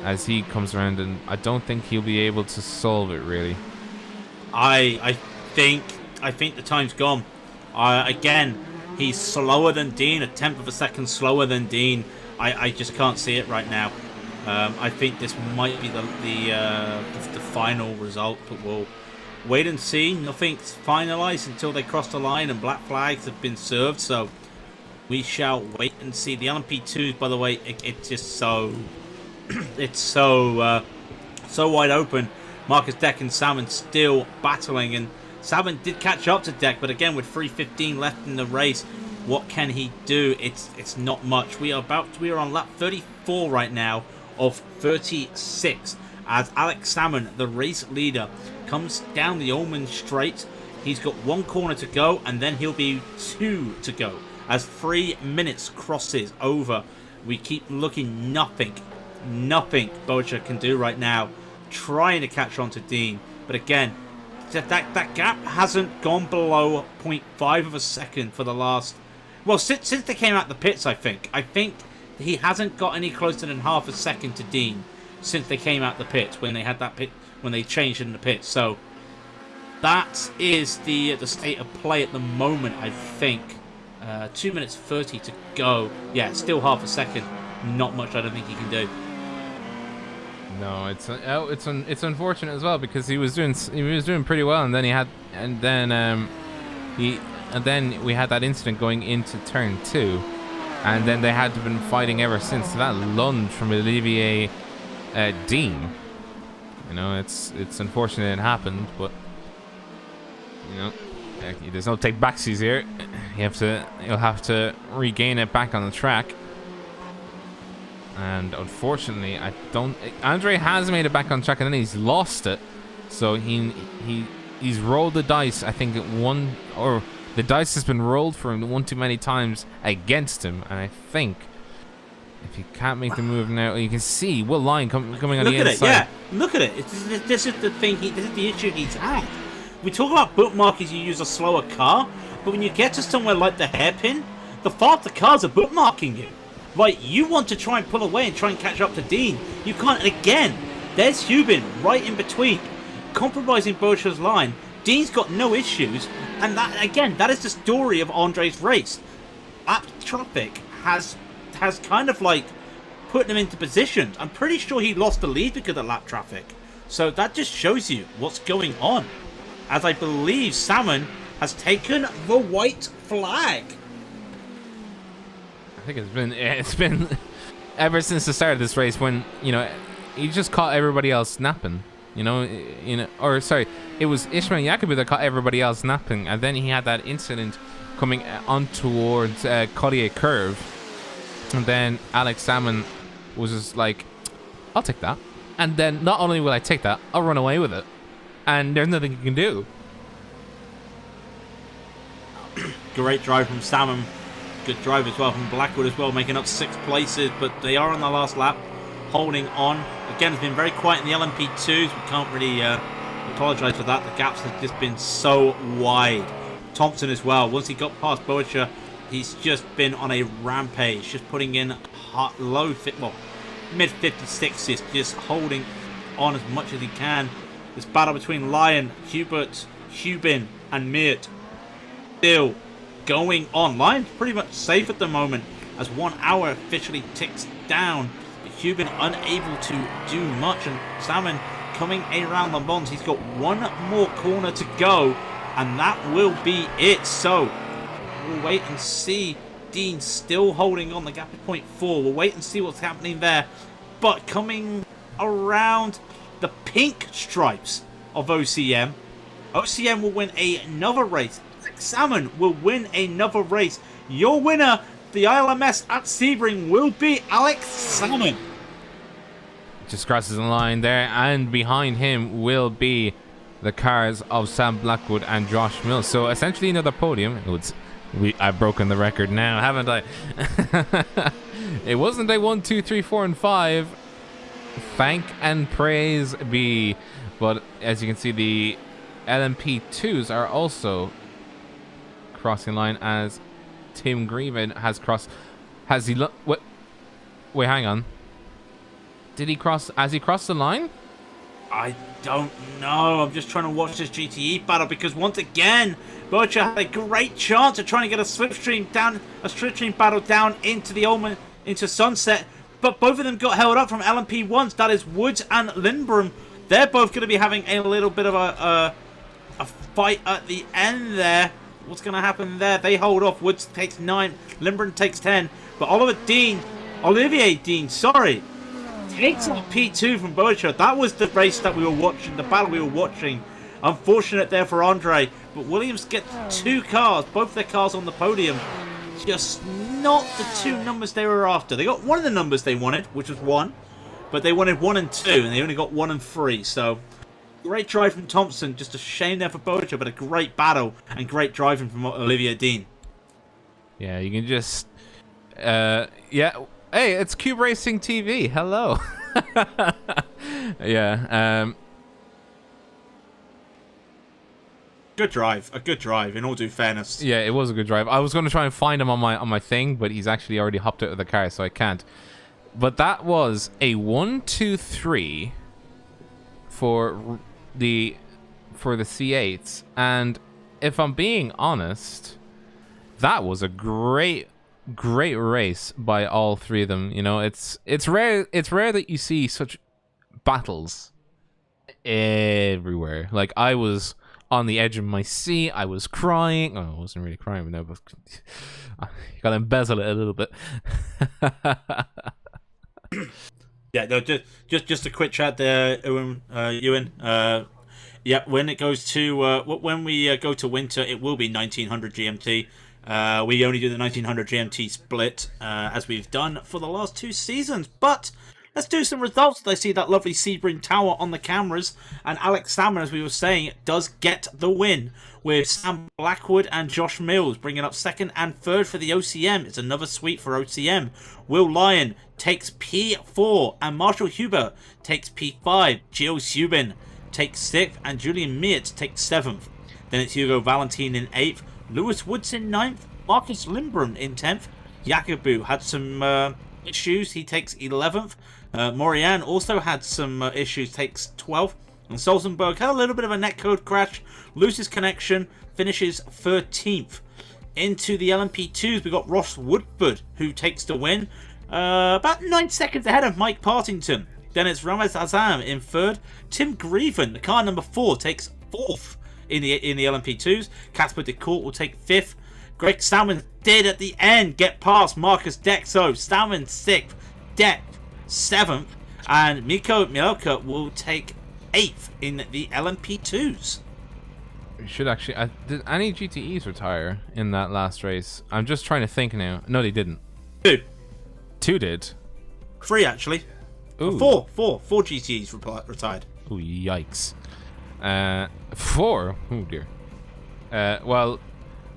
as he comes around, and I don't think he'll be able to solve it really. I think the time's gone. Again, he's slower than Dean, a 1/10 of a second slower than Dean. I just can't see it right now. I think this might be the final result, but we'll wait and see. Nothing's finalized until they cross the line and black flags have been served, so we shall wait and see. The LMP2s, by the way, it's just so it's so wide open. Marcus Deck and Salmon still battling, and Salmon did catch up to Deck, but again with 3:15 left in the race, what can he do? It's not much. We are on lap 34 right now of 36 as Alex Salmon, the race leader, comes down the Ullman Straight. He's got 1 corner to go, and then he'll be 2 to go as 3 minutes crosses over. We keep looking. Nothing Bocha can do right now, trying to catch on to Dean, but again that gap hasn't gone below 0.5 of a second for the last, well, since they came out the pits. I think he hasn't got any closer than half a second to Dean since they came out the pits, when they had that pit, when they changed in the pits. So that is the state of play at the moment. I think 2 minutes 30 to go. Yeah, still half a second. Not much I don't think he can do. No, it's unfortunate as well, because he was doing pretty well, and then we had that incident going into turn 2, and then they had been fighting ever since. That lunge from Olivier Dean, you know, it's unfortunate it happened, but you know, there's no take backsies here. You'll have to regain it back on the track. And unfortunately, Andre has made it back on track, and then he's lost it. So he's rolled the dice. I think the dice has been rolled for him one too many times against him. And I think if he can't make the move now, you can see Will Lyon coming on the inside. Look at it. This is the thing. This is the issue he's had. We talk about bookmarkers. You use a slower car, but when you get to somewhere like the hairpin, the faster cars are bookmarking you. Right, you want to try and pull away and try and catch up to Dean. You can't. And again, there's Hubin right in between, compromising Bocha's line. Dean's got no issues, and that is the story of Andre's race. Lap traffic has kind of like put him into position. I'm pretty sure he lost the lead because of lap traffic. So that just shows you what's going on. As I believe Salmon has taken the white flag. I think it's been ever since the start of this race, when, you know, he just caught everybody else napping. It was Ishmael Yacobu that caught everybody else napping, and then he had that incident coming on towards Collier Curve, and then Alex Salmon was just like, I'll take that, and then not only will I take that, I'll run away with it, and there's nothing you can do. Great drive from Salmon. Good drive as well from Blackwood as well, making up 6 places, but they are on the last lap, holding on. Again, it's been very quiet in the LMP2s. We can't really apologise for that. The gaps have just been so wide. Thompson as well. Once he got past Bocha, he's just been on a rampage, just putting in mid 56s, just holding on as much as he can. This battle between Lyon, Hubin, and Meert still going on. Lyon's pretty much safe at the moment as 1 hour officially ticks down, but Hubin unable to do much, and Salmon coming around LeMans. He's got 1 more corner to go, and that will be it. So we'll wait and see. Dean still holding on. The gap is 0.4. We'll wait and see what's happening there, but coming around the pink stripes of OCM will win another race. Salmon will win another race. Your winner, the ILMS at Sebring, will be Alex Salmon. Just crosses the line there, and behind him will be the cars of Sam Blackwood and Josh Mills. So essentially another podium. I've broken the record now, haven't I? It wasn't a 1, 2, 3, 4, and 5. Thank and praise be. But as you can see, the LMP2s are also crossing line, as Tim Grieven has crossed. Has he wait, hang on. Did he cross? Has he crossed the line? I don't know. I'm just trying to watch this GTE battle, because once again, Bocha had a great chance of trying to get a slipstream battle down into the Ullman into sunset. But both of them got held up from LMP1s. That is Woods and Lindbrom. They're both going to be having a little bit of a fight at the end there. What's going to happen there? They hold off. Woods takes 9. Lindbrom takes 10. But Olivier Dean, takes off P2 from Boacher. That was the race that we were watching, the battle we were watching. Unfortunate there for Andre. But Williams get 2 cars, both their cars on the podium. Just not the 2 numbers they were after. They got one of the numbers they wanted, which was 1. But they wanted 1 and 2, and they only got 1 and 3. So, great drive from Thompson. Just a shame there for Boacher, but a great battle and great driving from Olivier Dean. Yeah, you can just... yeah. Hey, it's Cube Racing TV. Hello. Yeah. Good drive. A good drive, in all due fairness. Yeah, it was a good drive. I was going to try and find him on my thing, but he's actually already hopped out of the car, so I can't. But that was a 1-2-3 for the C8s, and if I'm being honest, that was a great race by all 3 of them. You know, it's rare that you see such battles everywhere. Like, I was on the edge of my seat. I was crying. Oh, I wasn't really crying, but no, but you gotta embezzle it a little bit. Yeah, no, just a quick chat there, Ewan. Yeah, when it goes to when we go to winter, it will be 1900 GMT. We only do the 1900 GMT split as we've done for the last 2 seasons, but let's do some results. I see that lovely Sebring Tower on the cameras, and Alex Salmon, as we were saying, does get the win, with Sam Blackwood and Josh Mills bringing up 2nd and 3rd for the OCM. It's another sweep for OCM. Will Lyon takes P4, and Marshall Huber takes P5. Gio Subin takes 6th, and Julian Meertz takes 7th. Then it's Hugo Valentin in 8th, Lewis Woods in 9th, Marcus Lindbrom in 10th. Jacobu had some issues, he takes 11th. Morian also had some issues, takes 12th. And Solzenberg had a little bit of a netcode crash, loses connection, finishes 13th. Into the LMP2s, we got Ross Woodford, who takes the win, about 9 seconds ahead of Mike Partington. Then it's Ramez Azam in 3rd. Tim Grieven, the car number 4, takes 4th in the LMP2s. Casper DeCourt will take 5th. Greg Salmon did at the end get past Marcus Dexo. Salmon 6th, Deck 7th, and Miko Mielka will take 8th in the LMP2s. We should actually... did any GTEs retire in that last race? I'm just trying to think now. No, they didn't. 2. 2 did? 3, actually. Ooh. 4 GTEs retired. Ooh, yikes. 4? Oh, dear. Well,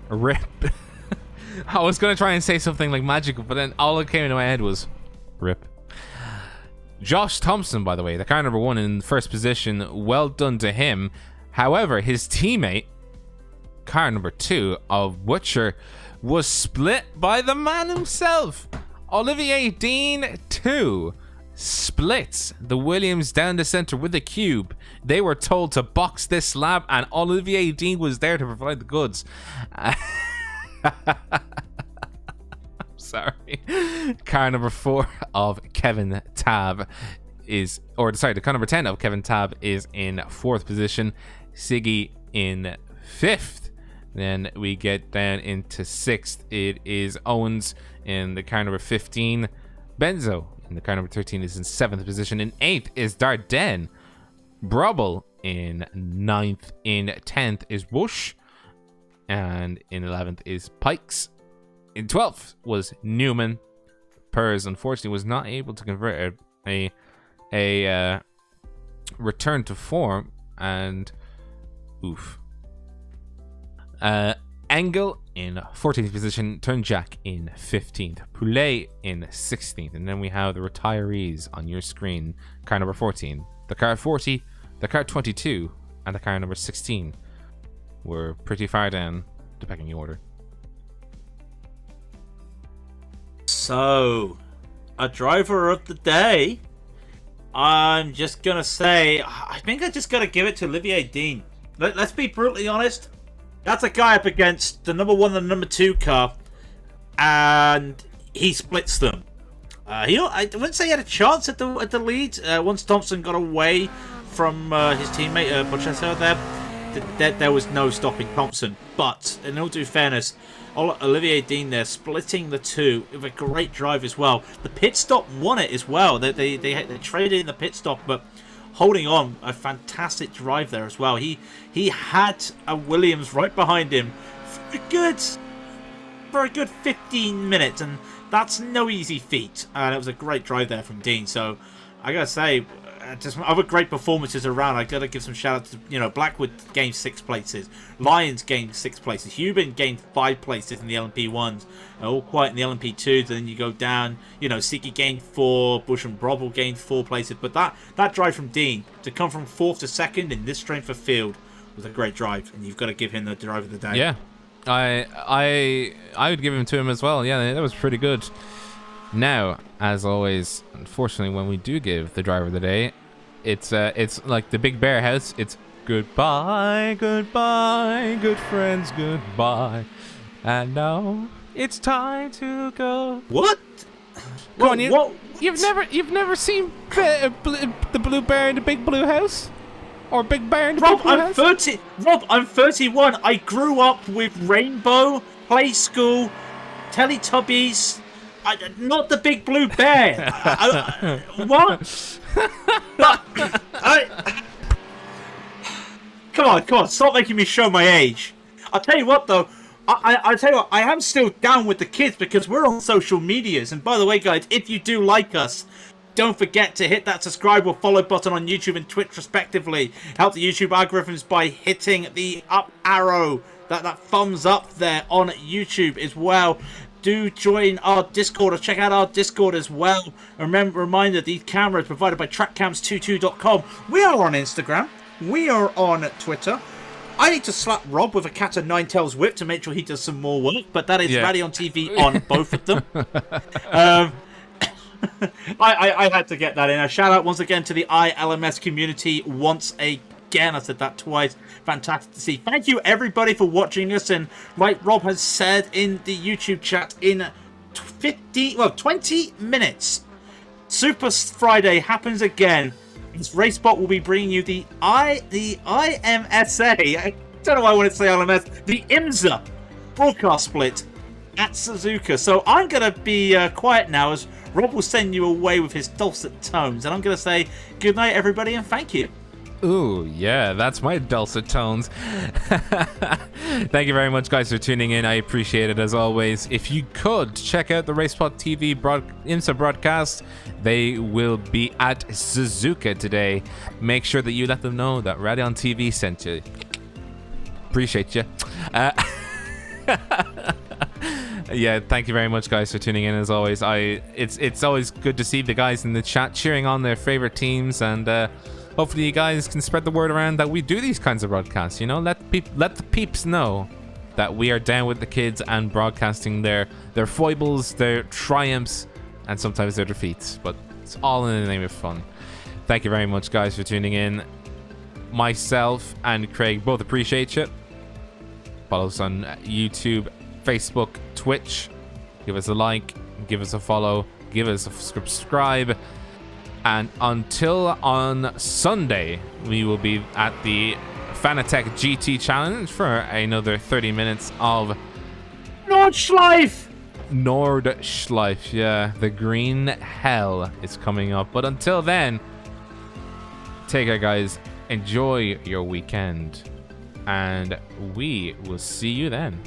rip. I was going to try and say something like magical, but then all that came into my head was rip. Josh Thompson, by the way, the car number 1 in first position. Well done to him. However, his teammate, car number 2 of Butcher, was split by the man himself. Olivier Dean 2 splits the Williams down the center with a cube. They were told to box this lap, and Olivier Dean was there to provide the goods. Sorry. Car number 4 of Kevin Tab is, or sorry, the car number 10 of Kevin Tab is in 4th position. Siggy in 5th. Then we get down into 6th. It is Owens in the car number 15. Benzo in the car number 13 is in 7th position. In 8th is Dardenne. Brubble in 9th. In 10th is Bush. And in 11th is Pikes. In 12th was Newman. Pers, unfortunately, was not able to convert a return to form. And oof. Engel in 14th position, Turnjack in 15th, Poulet in 16th, and then we have the retirees on your screen. Car number 14, the car 40, the car 22, and the car number 16 were pretty far down the pecking order. So, a driver of the day, I'm just gonna say, I think I just gotta give it to Olivier Dean. Let's be brutally honest. That's a guy up against the number 1 and the number 2 car, and he splits them. I wouldn't say he had a chance at the lead. Once Thompson got away from his teammate Bochesso there was no stopping Thompson. But in all due fairness, Olivier Dean there splitting the two with a great drive as well. The pit stop won it as well. They traded in the pit stop, but holding on, a fantastic drive there as well. He had a Williams right behind him for a good 15 minutes, and that's no easy feat. And it was a great drive there from Dean. So I gotta say, just other great performances around. I gotta give some shout out to, Blackwood gained 6 places, Lyons gained 6 places, Hubin gained 5 places in the LMP1s, all quiet in the LMP2s, and then you go down, Siki gained 4, Bush and Brobble gained 4 places. But that drive from Dean to come from 4th to 2nd in this strength of field was a great drive, and you've got to give him the drive of the day. Yeah, I would give him to him as well. Yeah, that was pretty good. Now, as always, unfortunately, when we do give the driver of the day, it's like the Big Bear House. It's goodbye, goodbye, good friends, goodbye, and now it's time to go. What? Go on, you've never seen the Blue Bear in the Big Blue House, or Big Bear in the Big Blue House? Rob, I'm 31. I grew up with Rainbow, Play School, Teletubbies. Not the Big Blue Bear. What? Come on, stop making me show my age. I'll tell you what, though. I tell you what, I am still down with the kids because we're on social medias. And by the way, guys, if you do like us, don't forget to hit that subscribe or follow button on YouTube and Twitch, respectively. Help the YouTube algorithms by hitting the up arrow, that thumbs up there on YouTube as well. Do join our Discord or check out our Discord as well. Reminder, these cameras provided by trackcams22.com. We are on Instagram. We are on Twitter. I need to slap Rob with a cat of nine tails whip to make sure he does some more work, but that is Raidillon TV on both of them. I had to get that in. A shout out once again to the ILMS community once again. I said that twice. Fantastic to see. Thank you everybody for watching us, and like Rob has said in the YouTube chat, in 20 minutes Super Friday happens again. This Racebot will be bringing you the IMSA, I don't know why I wanted to say ILMS, the IMSA broadcast split at Suzuka. So I'm going to be quiet now, as Rob will send you away with his dulcet tones, and I'm going to say good night everybody and thank you. Ooh, yeah, that's my dulcet tones. Thank you very much, guys, for tuning in. I appreciate it as always. If you could check out the Racespot TV IMSA broadcast, they will be at Suzuka today. Make sure that you let them know that Raidillon TV sent you. Appreciate you. Yeah, thank you very much, guys, for tuning in as always. It's always good to see the guys in the chat cheering on their favorite teams, and hopefully you guys can spread the word around that we do these kinds of broadcasts. Let the peeps know that we are down with the kids and broadcasting their foibles, their triumphs, and sometimes their defeats. But it's all in the name of fun. Thank you very much, guys, for tuning in. Myself and Craig both appreciate you. Follow us on YouTube, Facebook, Twitch. Give us a like, give us a follow, give us a subscribe. And until on Sunday, we will be at the Fanatec GT Challenge for another 30 minutes of Nordschleife, yeah. The green hell is coming up. But until then, take care, guys. Enjoy your weekend. And we will see you then.